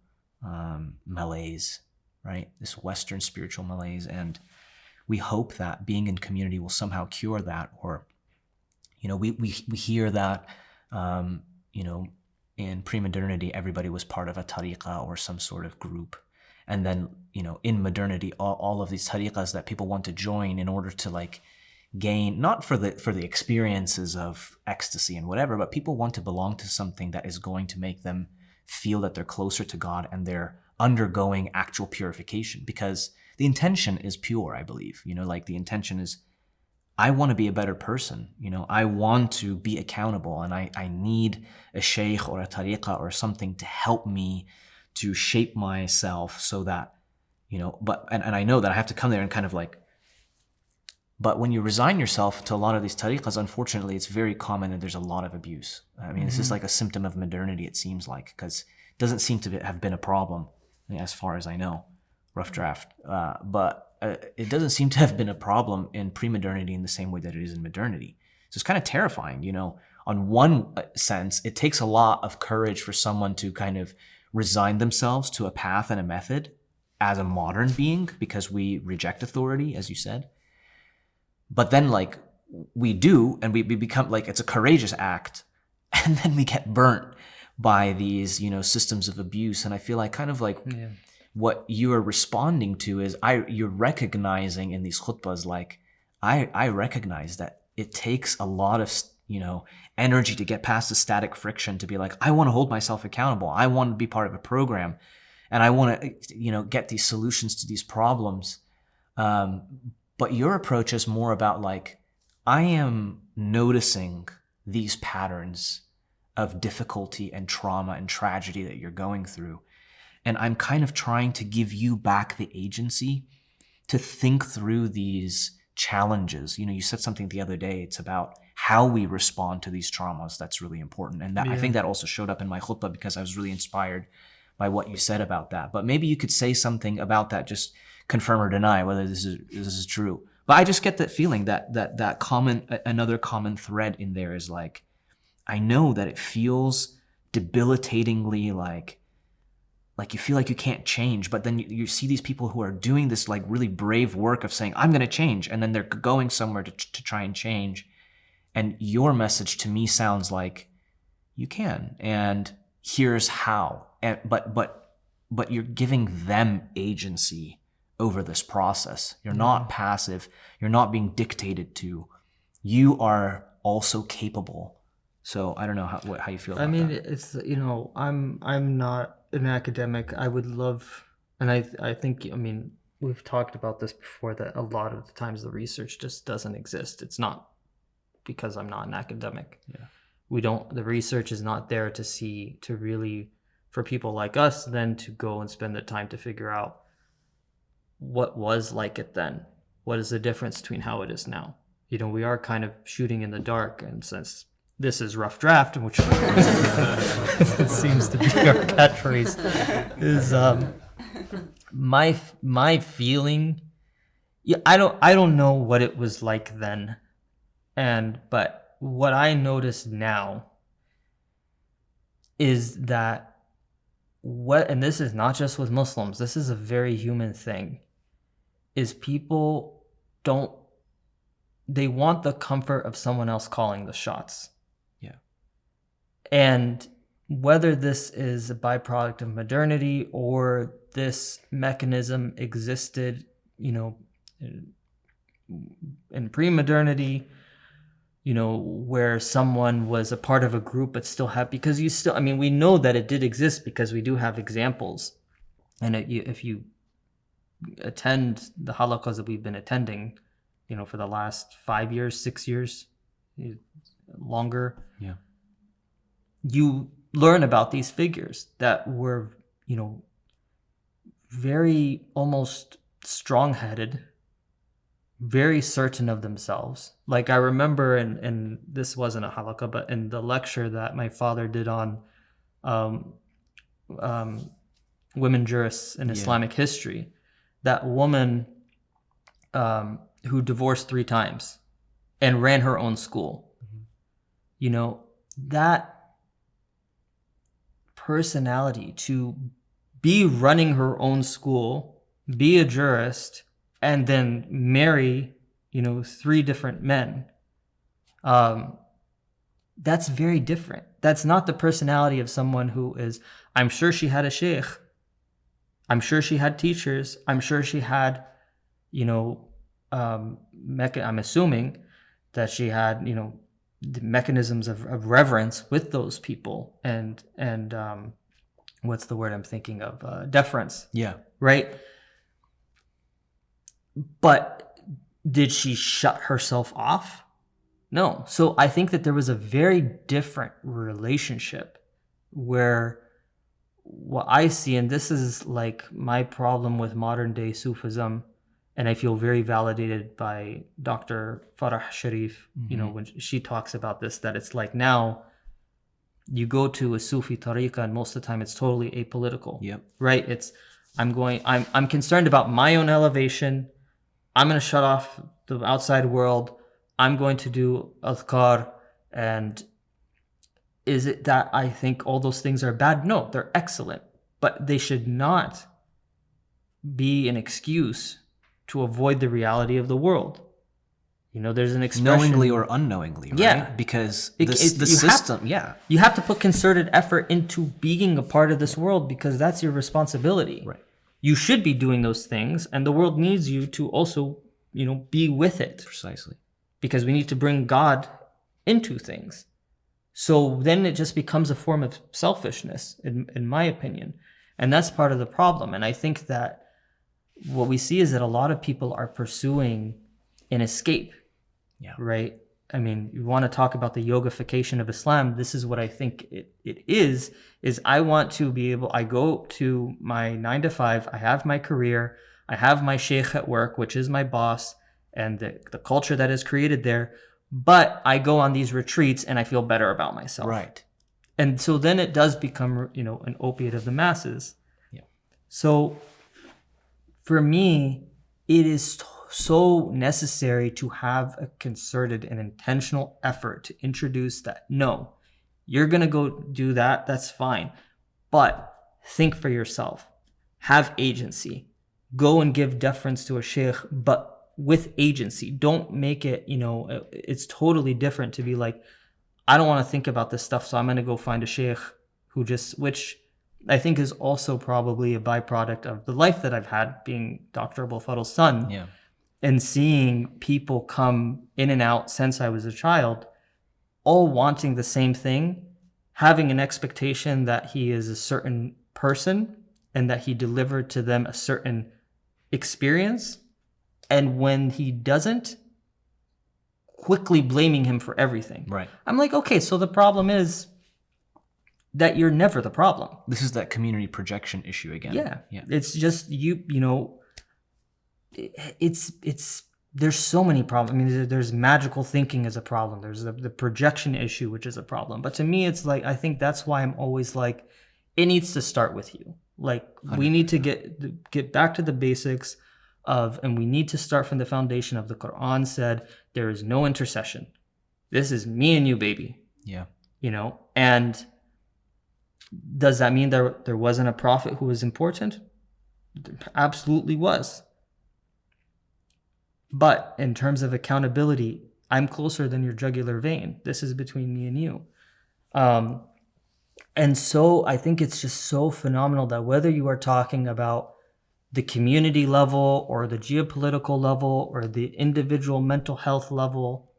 malaise, right? This Western spiritual malaise. And we hope that being in community will somehow cure that. Or, we hear that, in pre-modernity, everybody was part of a tariqah or some sort of group. And then, in modernity, all of these tariqahs that people want to join in order to like gain, not for the experiences of ecstasy and whatever, but people want to belong to something that is going to make them feel that they're closer to God and they're undergoing actual purification, because the intention is pure, I believe. Like the intention is, I want to be a better person. I want to be accountable, and I need a sheikh or a tariqah or something to help me to shape myself so that, but I know that I have to come there and kind of like, but when you resign yourself to a lot of these tariqahs, unfortunately, it's very common and there's a lot of abuse. I mean, this is like a symptom of modernity, it seems like, because it doesn't seem to have been a problem, as far as I know, rough draft. But it doesn't seem to have been a problem in pre-modernity in the same way that it is in modernity. So it's kind of terrifying, On one sense, it takes a lot of courage for someone to kind of resign themselves to a path and a method as a modern being, because we reject authority, as you said. But then like we do, and we become like, it's a courageous act, and then we get burnt by these, systems of abuse. And I feel like kind of like what you are responding to is you're recognizing in these khutbahs, like I recognize that it takes a lot of, energy to get past the static friction, to be like, I want to hold myself accountable. I want to be part of a program, and I want to, get these solutions to these problems. But your approach is more about like, I am noticing these patterns of difficulty and trauma and tragedy that you're going through. And I'm kind of trying to give you back the agency to think through these challenges. You said something the other day, it's about how we respond to these traumas. That's really important. And that, I think that also showed up in my khutbah, because I was really inspired by what you said about that. But maybe you could say something about that, just confirm or deny whether this is true. But I just get that feeling that another common thread in there is like, I know that it feels debilitatingly like you feel like you can't change, but then you see these people who are doing this like really brave work of saying, I'm going to change, and then they're going somewhere to try and change. And your message to me sounds like you can, and here's how. But you're giving them agency over this process. You're not passive. You're not being dictated to. You are also capable. So I don't know how you feel about that. I mean, it's, I'm not an academic. I would love, and I think, we've talked about this before, that a lot of the times the research just doesn't exist. It's not because I'm not an academic. Yeah. The research is not there to really, for people like us then to go and spend the time to figure out what was like it then. What is the difference between how it is now? We are kind of shooting in the dark, and since this is rough draft, which it seems to be our catchphrase, is my feeling. Yeah, I don't know what it was like then, but what I notice now is that and this is not just with Muslims, this is a very human thing, is people they want the comfort of someone else calling the shots. Yeah. And whether this is a byproduct of modernity or this mechanism existed, in pre-modernity, where someone was a part of a group but still have, because we know that it did exist because we do have examples. And if you attend the halaqas that we've been attending, for the last 5 years, 6 years, longer, you learn about these figures that were, very almost strong-headed, very certain of themselves. Like I remember, and this wasn't a halaqah, but in the lecture that my father did on um, women jurists in Islamic history, that woman who divorced 3 times and ran her own school, you know, that personality to be running her own school, be a jurist, and then marry, you know, 3 different men. That's very different. That's not the personality of someone who is, I'm sure she had a sheikh. I'm sure she had teachers. I'm sure she had, you know, I'm assuming that she had, you know, the mechanisms of reverence with those people and what's the word I'm thinking of? Deference. Yeah. Right? But did she shut herself off? No. So I think that there was a very different relationship where what I see, and this is like my problem with modern day Sufism, and I feel very validated by Dr. Farah Sharif, you know, when she talks about this, that it's like now you go to a Sufi tariqah and most of the time it's totally apolitical. Yep. Right? It's I'm concerned about my own elevation. I'm going to shut off the outside world. I'm going to do adhkar. And is it that I think all those things are bad? No, they're excellent. But they should not be an excuse to avoid the reality of the world. You know, there's an expression... Knowingly or unknowingly, right? Yeah. Because the system, You have to put concerted effort into being a part of this world because that's your responsibility. Right. You should be doing those things, and the world needs you to also, you know, be with it. Precisely. Because we need to bring God into things. So then it just becomes a form of selfishness, in my opinion. And that's part of the problem. And I think that what we see is that a lot of people are pursuing an escape. Yeah. Right? I mean, you want to talk about the yogification of Islam. This is what I think it is I want to be able, I go to my 9 to 5, I have my career, I have my sheikh at work, which is my boss, and the culture that is created there. But I go on these retreats and I feel better about myself. Right. And so then it does become, you know, an opiate of the masses. Yeah. So for me, it is so necessary to have a concerted and intentional effort to introduce that, no, you're going to go do that. That's fine. But think for yourself. Have agency. Go and give deference to a sheikh, but with agency. Don't make it, you know, it's totally different to be like, I don't want to think about this stuff, so I'm going to go find a sheikh who just, which I think is also probably a byproduct of the life that I've had being Dr. Abul Fadl's son. Yeah. And seeing people come in and out since I was a child, all wanting the same thing, having an expectation that he is a certain person and that he delivered to them a certain experience. And when he doesn't, quickly blaming him for everything. Right. I'm like, okay, so the problem is that you're never the problem. This is that community projection issue again. Yeah. Yeah. It's just, you know, it's there's so many problems. I mean, there's magical thinking is a problem. There's the projection issue, which is a problem. But to me, it's like, I think that's why I'm always like, it needs to start with you. Like, 100%. We need to get back to the basics of, and we need to start from the foundation of the Quran said, there is no intercession. This is me and you, baby. Yeah. You know, and does that mean there wasn't a prophet who was important? There absolutely was. But in terms of accountability, I'm closer than your jugular vein. This is between me and you. And so I think it's just so phenomenal that whether you are talking about the community level or the geopolitical level or the individual mental health level,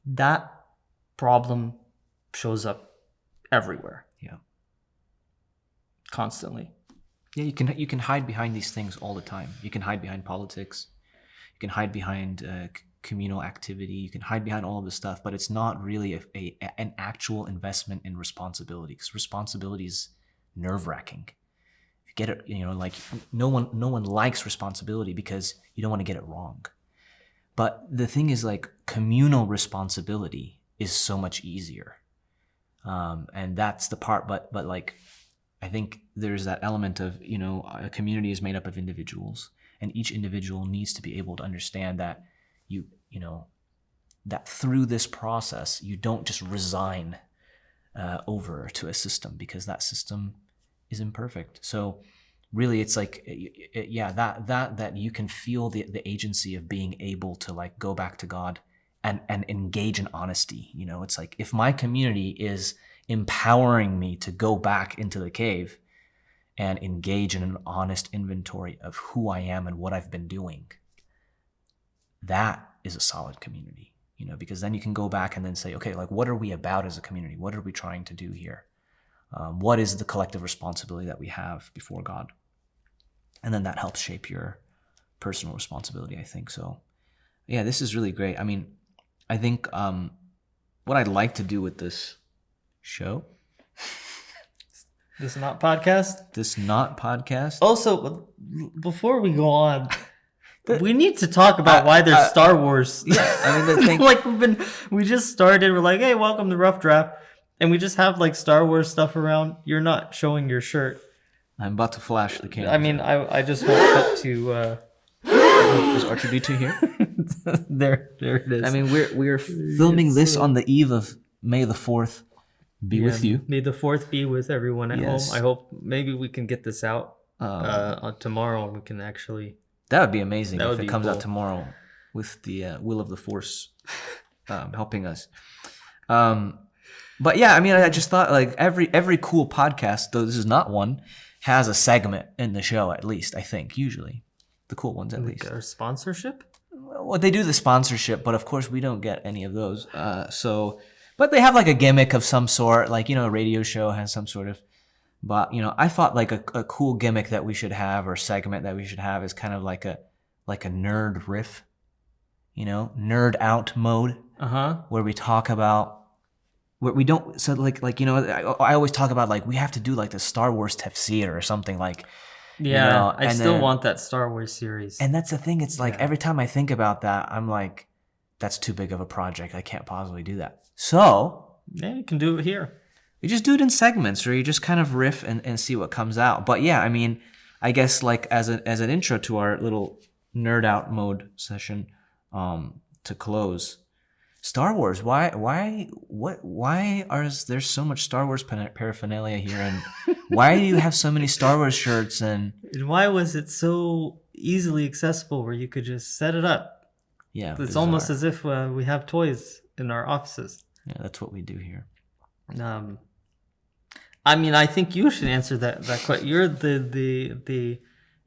that problem shows up everywhere. Yeah. Constantly. Yeah, you can hide behind these things all the time. You can hide behind politics. You can hide behind communal activity. You can hide behind all of this stuff, but it's not really an actual investment in responsibility, because responsibility is nerve-wracking. If you get it, like no one likes responsibility because you don't want to get it wrong. But the thing is, like, communal responsibility is so much easier. And that's the part, but like, I think there's that element of, a community is made up of individuals, and each individual needs to be able to understand that that through this process, you don't just resign over to a system, because that system is imperfect. So really, it's like, that you can feel the agency of being able to, like, go back to God and engage in honesty. It's like, if my community is empowering me to go back into the cave and engage in an honest inventory of who I am and what I've been doing, that is a solid community, because then you can go back and then say, okay, like, what are we about as a community? What are we trying to do here? What is the collective responsibility that we have before God? And then that helps shape your personal responsibility, I think. So yeah, this is really great. I mean, I think what I'd like to do with this show, This not podcast. Also, before we go on, we need to talk about why there's Star Wars. Yeah, I mean, the thing, like, we just started. We're like, hey, welcome to Rough Draft, and we just have, like, Star Wars stuff around. You're not showing your shirt. I'm about to flash the camera. I mean, I just want cut to. Is R2D2 here? There it is. I mean, we're filming this on the eve of May the 4th. Be with you. May the 4th be with everyone at Yes. home. I hope maybe we can get this out on tomorrow. We can actually. That would be amazing That if would it be comes cool. out tomorrow with the will of the Force helping us. But yeah, I mean, I just thought, like, every cool podcast, though this is not one, has a segment in the show, at least, I think, usually. The cool ones, at least. Our sponsorship? Well, they do the sponsorship, but of course we don't get any of those. But they have, like, a gimmick of some sort, like, a radio show has some sort of. But I thought, like, a cool gimmick that we should have, or segment that we should have, is kind of like a nerd riff, nerd out mode, where we talk about. Where we don't, so like I always talk about, like, we have to do, like, the Star Wars tafsir or something, like. Yeah, I and still then- want that Star Wars series. And that's the thing. It's like, Yeah. every time I think about that, I'm like, that's too big of a project. I can't possibly do that. So Yeah, you can do it here. you just do it in segments, or you just kind of riff and see what comes out. But yeah, I mean, I guess, like, as an intro to our little nerd out mode session, to close, Star Wars. Why is there so much Star Wars paraphernalia here, and why do you have so many Star Wars shirts? And why was it so easily accessible where you could just set it up? yeah, It's almost as if we have toys in our offices. yeah, that's what we do here. I mean, I think you should answer that question. You're the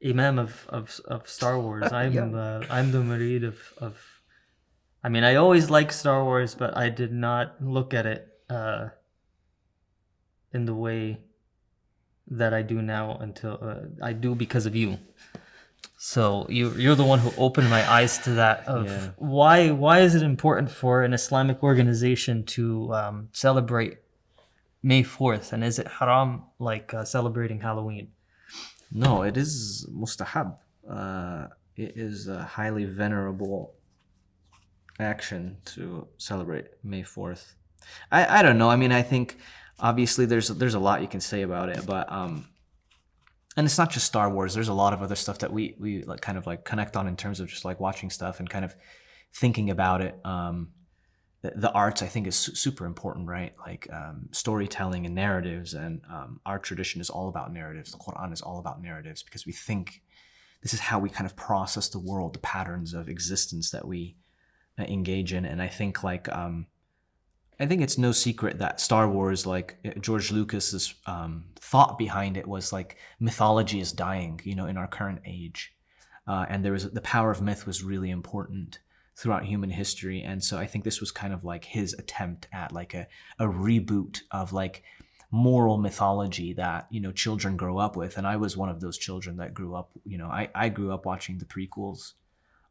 imam of Star Wars. I'm I'm the murid of. I mean, I always liked Star Wars, but I did not look at it in the way that I do now, until I do because of you. So you're the one who opened my eyes to that. Of why is it important for an Islamic organization to celebrate May 4th, and is it haram, like celebrating Halloween? No, it is mustahab. It is a highly venerable action to celebrate May 4th. I don't know. I mean, I think obviously there's a lot you can say about it, but and it's not just Star Wars. There's a lot of other stuff that we like, kind of like connect on in terms of just like watching stuff and kind of thinking about it. The arts, I think, is super important, right? Like storytelling and narratives, and our tradition is all about narratives. The Quran is all about narratives, because we think this is how we kind of process the world, the patterns of existence that we engage in. And I think, like, I think it's no secret that Star Wars, like George Lucas's thought behind it was, like, mythology is dying, in our current age, and the power of myth was really important throughout human history. And so I think this was kind of like his attempt at, like, a reboot of, like, moral mythology that children grow up with. And I was one of those children that grew up. I grew up watching the prequels.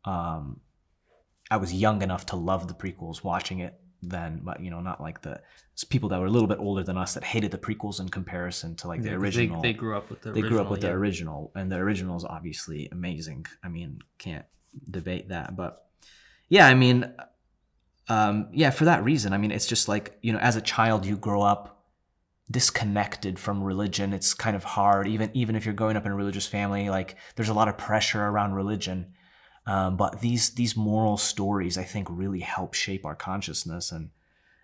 I was young enough to love the prequels, watching it then, but not like the people that were a little bit older than us that hated the prequels in comparison to like the original. They grew up with the They original. grew up with the original, and the original is obviously amazing. I mean, can't debate that. But yeah, I mean, for that reason, I mean, it's just like, as a child, you grow up disconnected from religion. It's kind of hard, even if you're growing up in a religious family, like there's a lot of pressure around religion. But these moral stories, I think, really help shape our consciousness. And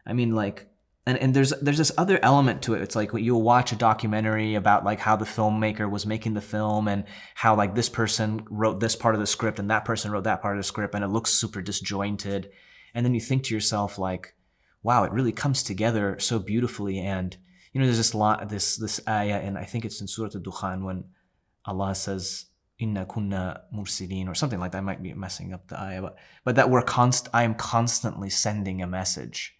I mean, like, and there's this other element to it. It's like you'll watch a documentary about like how the filmmaker was making the film and how like this person wrote this part of the script and that person wrote that part of the script, and it looks super disjointed. And then you think to yourself like, wow, it really comes together so beautifully. And there's this ayah, and I think it's in Surah Al-Dukhan when Allah says, Inna kunna mursilin, or something like that. I might be messing up the ayah, but that I am constantly sending a message.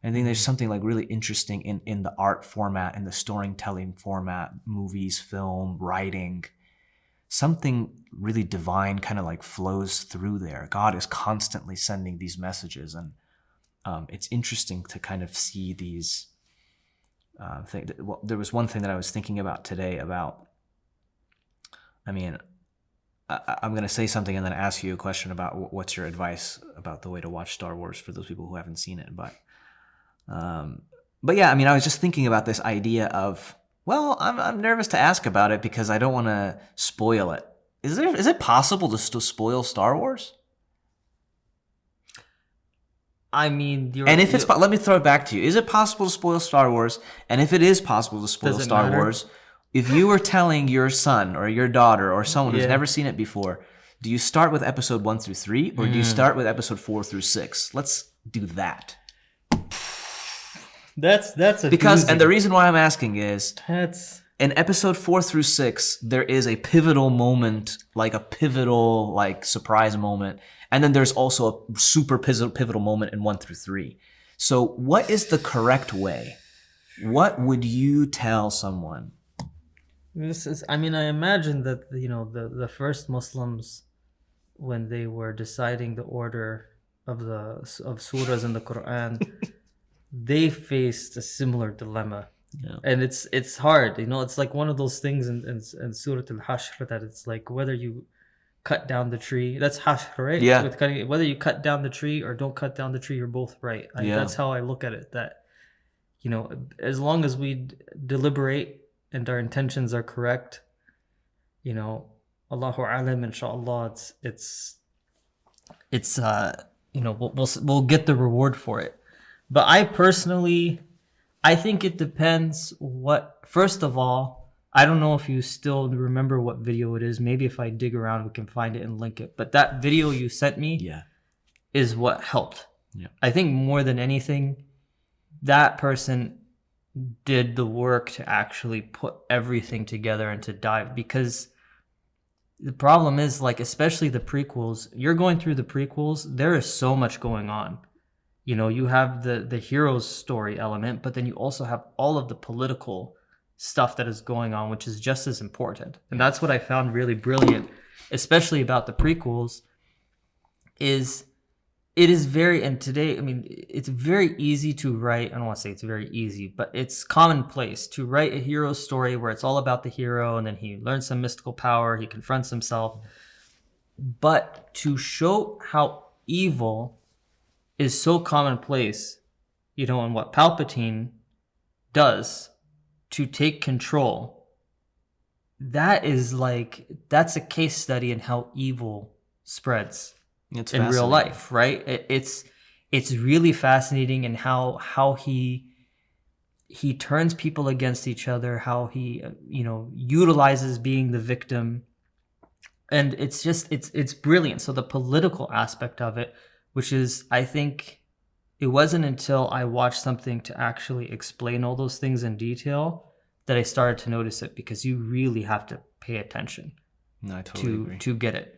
I think there's something like really interesting in the art format, in the storytelling format, movies, film, writing. Something really divine kind of like flows through there. God is constantly sending these messages, and it's interesting to kind of see these things. Well, there was one thing that I was thinking about today about, I mean, I'm going to say something and then ask you a question about what's your advice about the way to watch Star Wars for those people who haven't seen it. But yeah, I mean, I was just thinking about this idea of, well, I'm nervous to ask about it because I don't want to spoil it. Is it possible to spoil Star Wars? I mean, let me throw it back to you. Is it possible to spoil Star Wars? And if it is possible to spoil Star Wars, if you were telling your son or your daughter or someone who's never seen it before, do you start with episode 1 through 3 or do you start with episode 4 through 6? Let's do that. That's because, and the reason why I'm asking is, in episode 4 through 6, there is a pivotal moment, like a pivotal, like surprise moment, and then there's also a super pivotal moment in 1 through 3. So, what is the correct way? What would you tell someone? I imagine that the first Muslims, when they were deciding the order of surahs in the Quran, they faced a similar dilemma. Yeah. And it's hard, it's like one of those things in Surah Al-Hashr that it's like whether you cut down the tree, that's Hashr, right? Yeah. Whether you cut down the tree or don't cut down the tree, you're both right. That's how I look at it, that, as long as we deliberate and our intentions are correct, Allahu alam, inshallah, we'll get the reward for it. But I think it depends first of all, I don't know if you still remember what video it is. Maybe if I dig around, we can find it and link it. But that video you sent me is what helped. Yeah. I think more than anything, that person did the work to actually put everything together and to dive, because the problem is, like, especially the prequels, you're going through the prequels, there is so much going on. You have the hero's story element, but then you also have all of the political stuff that is going on, which is just as important. And that's what I found really brilliant, especially about the prequels, is it is very, and today, it's very easy to write. I don't want to say it's very easy, but it's commonplace to write a hero story where it's all about the hero and then he learns some mystical power, he confronts himself. But to show how evil is so commonplace, and what Palpatine does to take control, that's a case study in how evil spreads in real life, right? It's really fascinating in how he turns people against each other, how he utilizes being the victim, and it's brilliant. So the political aspect of it, which is, I think, it wasn't until I watched something to actually explain all those things in detail that I started to notice it, because you really have to pay attention to get it.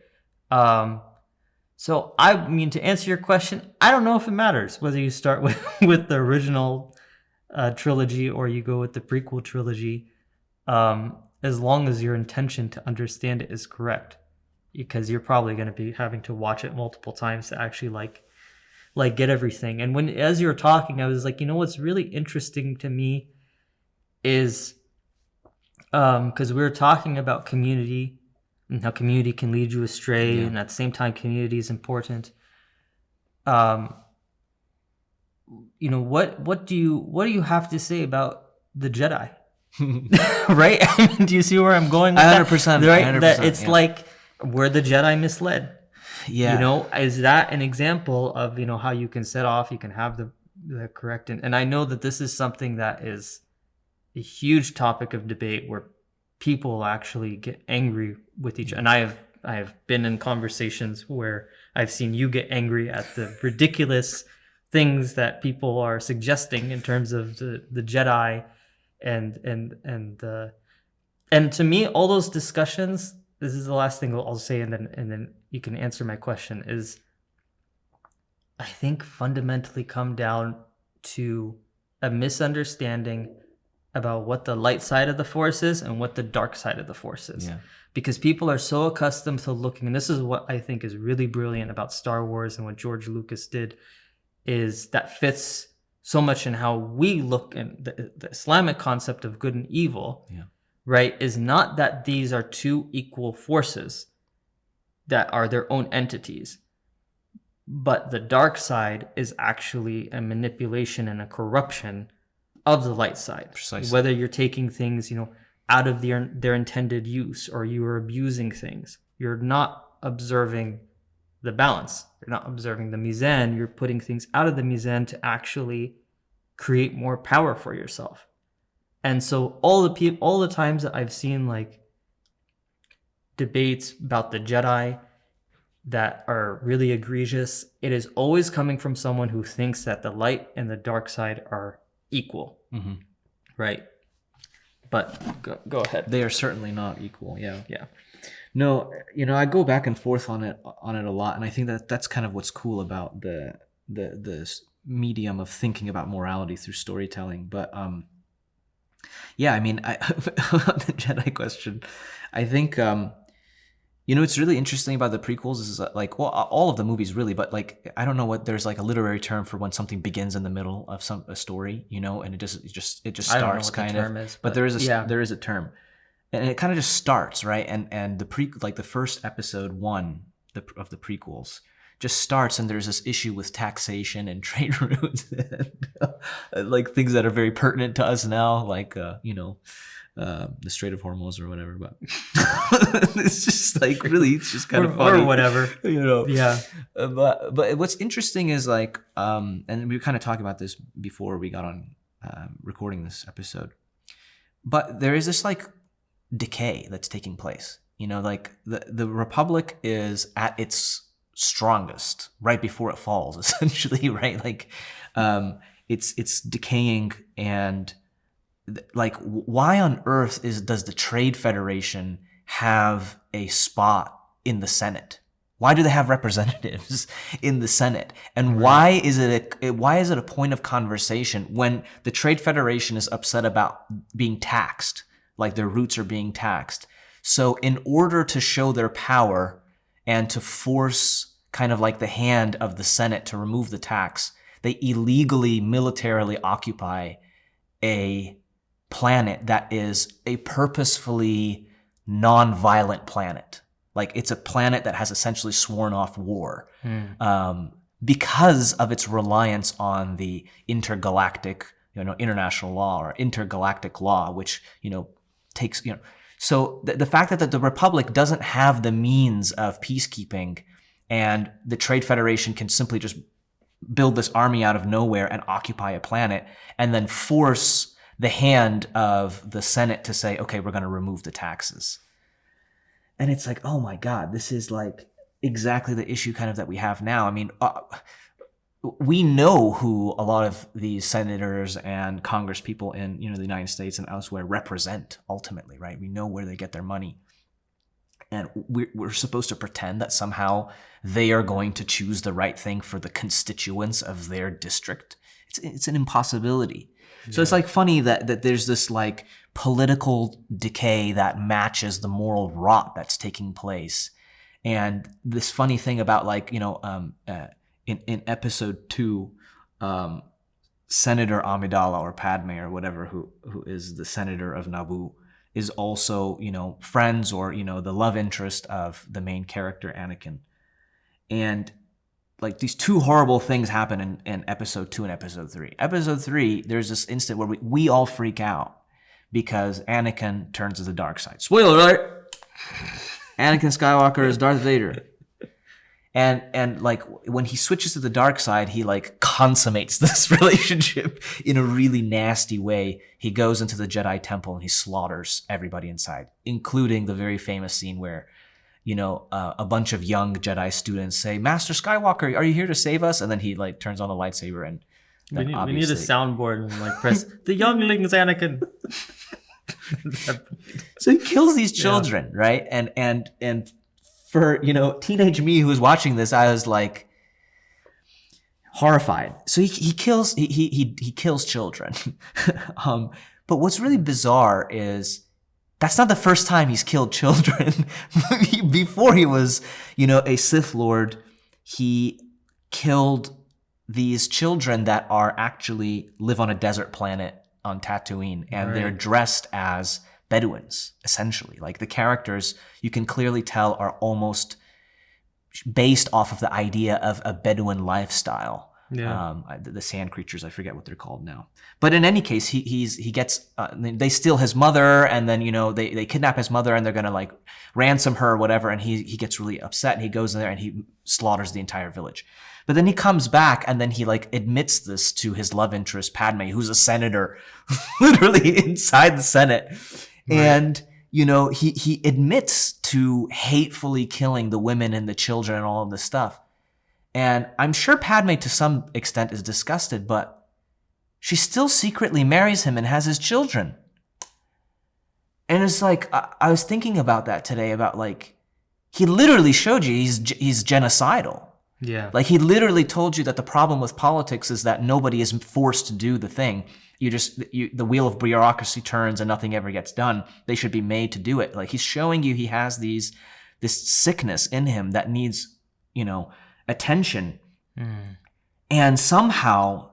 So, to answer your question, I don't know if it matters whether you start with the original trilogy or you go with the prequel trilogy, as long as your intention to understand it is correct. Because you're probably going to be having to watch it multiple times to actually like get everything. And when as you were talking, I was like, what's really interesting to me is because we were talking about community and how community can lead you astray, and at the same time community is important. What do you have to say about the Jedi? Right? I mean, do you see where I'm going with 100%, that? Right? 100%, That it's like were the Jedi misled? Yeah. Is that an example of how you can set off, you can have the correct, and I know that this is something that is a huge topic of debate where people actually get angry with each other. And I have been in conversations where I've seen you get angry at the ridiculous things that people are suggesting in terms of the Jedi and to me, all those discussions, this is the last thing I'll say, and then you can answer my question, is I think fundamentally come down to a misunderstanding about what the light side of the Force is and what the dark side of the Force is. Yeah. Because people are so accustomed to looking, and this is what I think is really brilliant about Star Wars and what George Lucas did, is that fits so much in how we look in the Islamic concept of good and evil, right? Is not that these are two equal forces that are their own entities, but the dark side is actually a manipulation and a corruption of the light side. Precisely. Whether you're taking things, out of their intended use, or you are abusing things, you're not observing the balance. You're not observing the mizan. You're putting things out of the mizan to actually create more power for yourself. And so all the times that I've seen like debates about the Jedi that are really egregious, it is always coming from someone who thinks that the light and the dark side are equal, right? But go ahead. They are certainly not equal. Yeah. Yeah. No, I go back and forth on it a lot, and I think that's kind of what's cool about the medium of thinking about morality through storytelling. But yeah, I mean, the Jedi question, I think it's really interesting about the prequels is that, like, well, all of the movies really, but like, I don't know what there's like a literary term for when something begins in the middle of a story, and it just starts, I don't know what kind the term of. is, but there is a term. And it kind of just starts, right? And the first episode 1 of the prequels just starts, and there's this issue with taxation and trade routes, and like things that are very pertinent to us now, like the Strait of Hormuz or whatever. But it's just like really, it's just kind of funny, or whatever, Yeah. But what's interesting is like, and we were kind of talking about this before we got on recording this episode, but there is this like decay that's taking place. Like the Republic is at its strongest right before it falls, essentially, right? Like it's decaying, and like why on earth does the Trade Federation have a spot in the Senate? Why do they have representatives in the Senate? And why is it a point of conversation when the Trade Federation is upset about being taxed? Like their roots are being taxed. So in order to show their power and to force kind of like the hand of the Senate to remove the tax, they illegally, militarily occupy a planet that is a purposefully non-violent planet. Like it's a planet that has essentially sworn off war because of its reliance on the intergalactic, international law or intergalactic law, which, takes, so the fact that the Republic doesn't have the means of peacekeeping, and the Trade Federation can simply just build this army out of nowhere and occupy a planet and then force the hand of the Senate to say, okay, we're going to remove the taxes. And it's like, oh my God, this is like exactly the issue kind of that we have now. I mean, we know who a lot of these senators and Congress people in the United States and elsewhere represent ultimately, right? We know where they get their money. And we're supposed to pretend that somehow they are going to choose the right thing for the constituents of their district. It's an impossibility. So it's like funny that there's this like political decay that matches the moral rot that's taking place. And this funny thing about like, in episode 2, Senator Amidala, or Padme, or whatever, who is the senator of Naboo, is also, friends, or, the love interest of the main character, Anakin. And like these two horrible things happen in episode 2 and episode 3. Episode 3, there's this instant where we all freak out because Anakin turns to the dark side. Spoiler alert! Anakin Skywalker is Darth Vader. And like when he switches to the dark side, he like consummates this relationship in a really nasty way. He goes into the Jedi Temple and he slaughters everybody inside, including the very famous scene where, a bunch of young Jedi students say, "Master Skywalker, are you here to save us?" And then he like turns on the lightsaber and we need a soundboard and like press the younglings, Anakin. So he kills these children, right? And for, teenage me who was watching this, I was like horrified. So he kills children. But what's really bizarre is that's not the first time he's killed children. Before he was, a Sith Lord, he killed these children that are actually live on a desert planet on Tatooine, and they're dressed as Bedouins, essentially. Like the characters, you can clearly tell, are almost based off of the idea of a Bedouin lifestyle. Yeah. The sand creatures, I forget what they're called now. But in any case, he gets they steal his mother, and then they kidnap his mother, and they're gonna like ransom her or whatever. And he gets really upset, and he goes in there and he slaughters the entire village. But then he comes back, and then he like admits this to his love interest Padme, who's a senator, literally inside the Senate. Right. And he admits to hatefully killing the women and the children and all of this stuff. And I'm sure Padme to some extent is disgusted, but she still secretly marries him and has his children. And it's like, I was thinking about that today, about like, he literally showed you he's genocidal. Yeah. Like he literally told you that the problem with politics is that nobody is forced to do the thing. The wheel of bureaucracy turns and nothing ever gets done. They should be made to do it. Like he's showing you he has this sickness in him that needs, attention. And somehow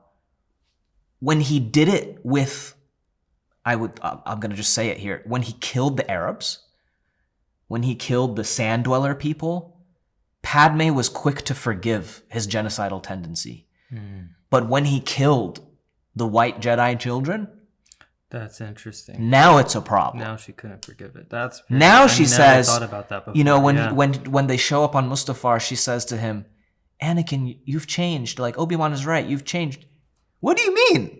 when he did it with, I'm going to just say it here, when he killed the Arabs, when he killed the Sand Dweller people, Padme was quick to forgive his genocidal tendency. But when he killed the white Jedi children, that's interesting. Now it's a problem. Now she couldn't forgive it. She says, I thought about that before. When they show up on Mustafar, she says to him, "Anakin, you've changed. Like Obi-Wan is right. You've changed." What do you mean?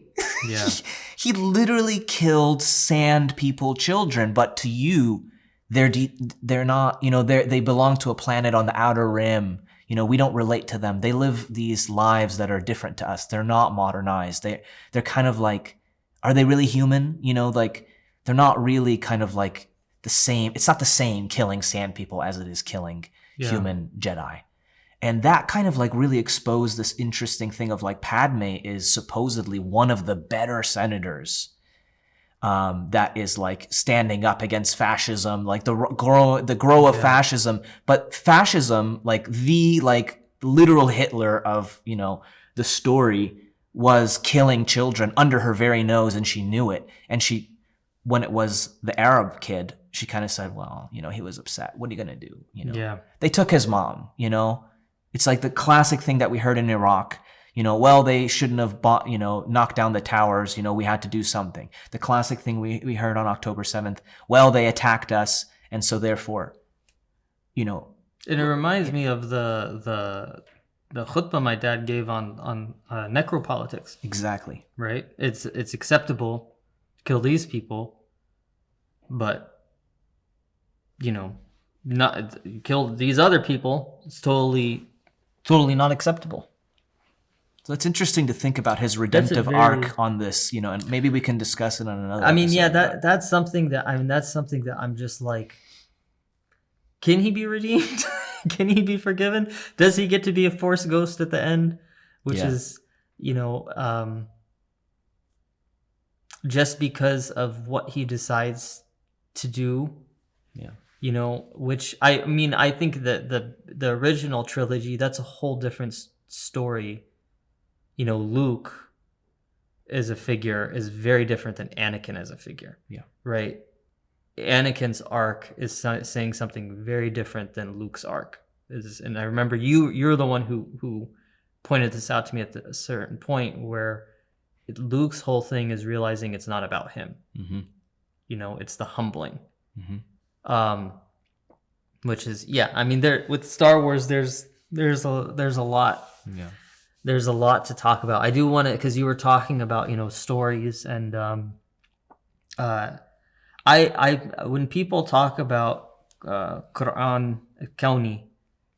Yeah. He literally killed Sand people children, but to you, they're not. They belong to a planet on the Outer Rim. We don't relate to them. They live these lives that are different to us. They're not modernized. They're kind of like, are they really human? Like they're not really kind of like the same. It's not the same killing Sand people as it is killing human Jedi. And that kind of like really exposed this interesting thing of like Padme is supposedly one of the better senators that is like standing up against fascism, like the grow of fascism. But fascism, like the like literal Hitler of the story, was killing children under her very nose, and she knew it. And she, when it was the Arab kid, she kind of said, "Well, he was upset. What are you gonna do? They took his mom. It's like the classic thing that we heard in Iraq. Well, they shouldn't have knocked down the towers. We had to do something. The classic thing we heard on October 7th. Well, they attacked us, and so therefore, And it reminds me of the khutbah my dad gave on necropolitics. Exactly. Right. It's acceptable to kill these people, but not kill these other people. It's totally not acceptable. So it's interesting to think about his redemptive arc on this, and maybe we can discuss it on another episode. That's something that I'm just like, can he be redeemed? Can he be forgiven? Does he get to be a Force ghost at the end? Which is, just because of what he decides to do. Yeah. Which I think that the original trilogy, that's a whole different story, Luke as a figure is very different than Anakin as a figure. Yeah. Right? Anakin's arc is saying something very different than Luke's arc. And I remember you're the one who pointed this out to me at a certain point where Luke's whole thing is realizing it's not about him. Mm-hmm. It's the humbling. Mm-hmm. Which is, there with Star Wars, there's a lot. Yeah. There's a lot to talk about. I do want to, because you were talking about, stories, and I when people talk about Quran Kauni,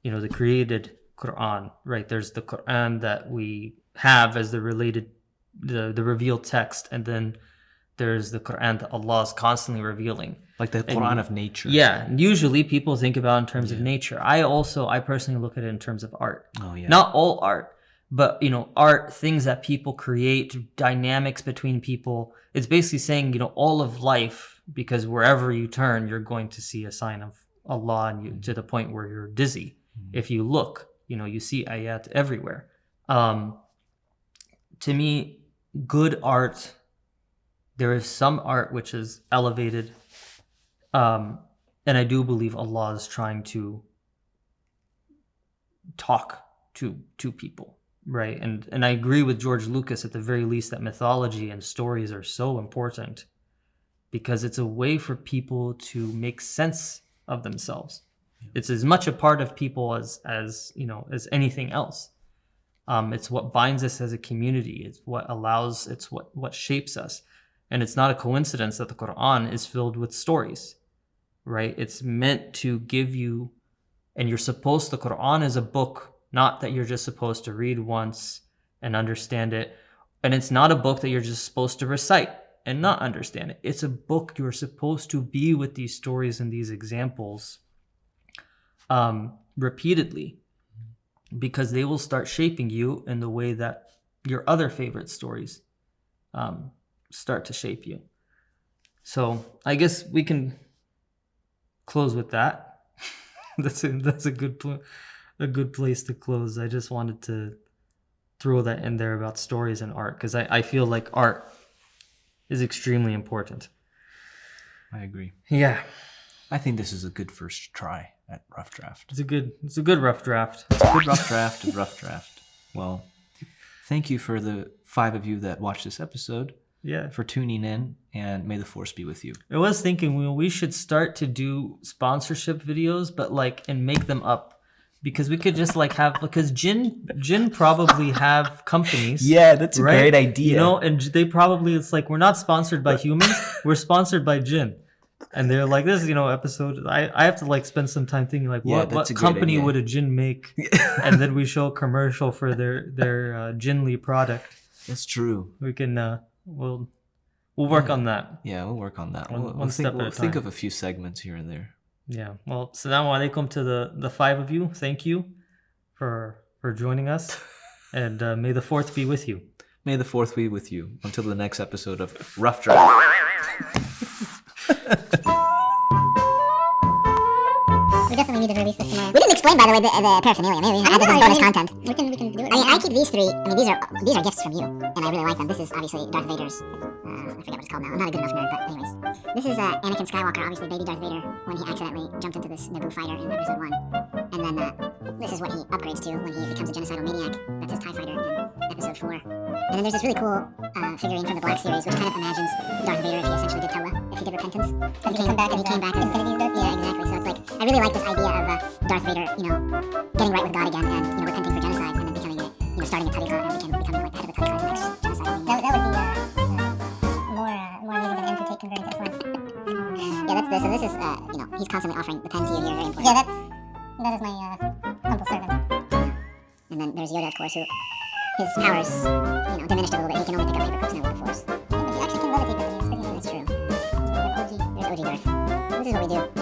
the created Quran, right? There's the Quran that we have as the revealed text, and then there's the Quran that Allah is constantly revealing. Like the Quran of nature. Yeah. Usually people think about it in terms of nature. I personally look at it in terms of art. Oh, yeah. Not all art, but, art, things that people create, dynamics between people. It's basically saying, all of life, because wherever you turn, you're going to see a sign of Allah, and to the point where you're dizzy. If you look, you see ayat everywhere. To me, good art, there is some art which is elevated, and I do believe Allah is trying to talk to people, right? And I agree with George Lucas at the very least that mythology and stories are so important because it's a way for people to make sense of themselves. It's as much a part of people as anything else. It's what binds us as a community. It's what allows. It's what shapes us. And it's not a coincidence that the Quran is filled with stories, right? It's meant to give you, and the Quran is a book, not that you're just supposed to read once and understand it. And it's not a book that you're just supposed to recite and not understand it. It's a book you're supposed to be with these stories and these examples repeatedly, because they will start shaping you in the way that your other favorite stories start to shape you. So I guess we can close with that. That's a good place to close. I just wanted to throw that in there about stories and art, because I feel like art is extremely important. I agree. Yeah. I think this is a good first try at Rough Draft. It's a good rough draft. It's a good rough draft. Well, thank you for the 5 of you that watched this episode. Yeah. For tuning in, and may the force be with you. I was thinking we should start to do sponsorship videos, but and make them up, because we could just because Jinn probably have companies. Yeah, that's a right? great idea. And they probably, it's we're not sponsored by humans, we're sponsored by Jinn. And they're like, this episode, I have to spend some time thinking what company would a Jinn make? And then we show a commercial for their Jinnly product. That's true. We can we'll work on that. Yeah, we'll work on that. One step at a time. Think of a few segments here and there. Yeah. Well, Assalamu alaikum to the 5 of you. Thank you for joining us. And may the 4th be with you. May the 4th be with you. Until the next episode of Rough Draft. We definitely need to release this tomorrow. We didn't explain, by the way, the paraphernalia. Maybe we can add this as bonus content. We can do it. I keep these 3. These are gifts from you, and I really like them. This is obviously Darth Vader's. I forget what it's called now. I'm not a good enough nerd, but anyways, this is Anakin Skywalker, obviously baby Darth Vader, when he accidentally jumped into this Naboo fighter in Episode 1, and then this is what he upgrades to when he becomes a genocidal maniac. That's his TIE fighter in Episode 4. And then there's this really cool figurine from the Black Series, which kind of imagines Darth Vader if he essentially did Toa, if he did repentance. If he came back as Infinity's did. Yeah, exactly. So it's I really like this idea of Darth Vader, getting right with God again and repenting for genocide, and then becoming starting a tariqah and becoming the head of a tariqah in the next genocide. That would be more amazing than Andrew Tate converting to Islam. Yeah, that's this. So this is he's constantly offering the pen to you here, very important. Yeah, that is my humble servant. And then there's Yoda, of course, who his powers diminished a little bit. He can only pick up paper clips now with the Force. He actually can levitate, but it's pretty. That's true. There's OG Darth. This is what we do.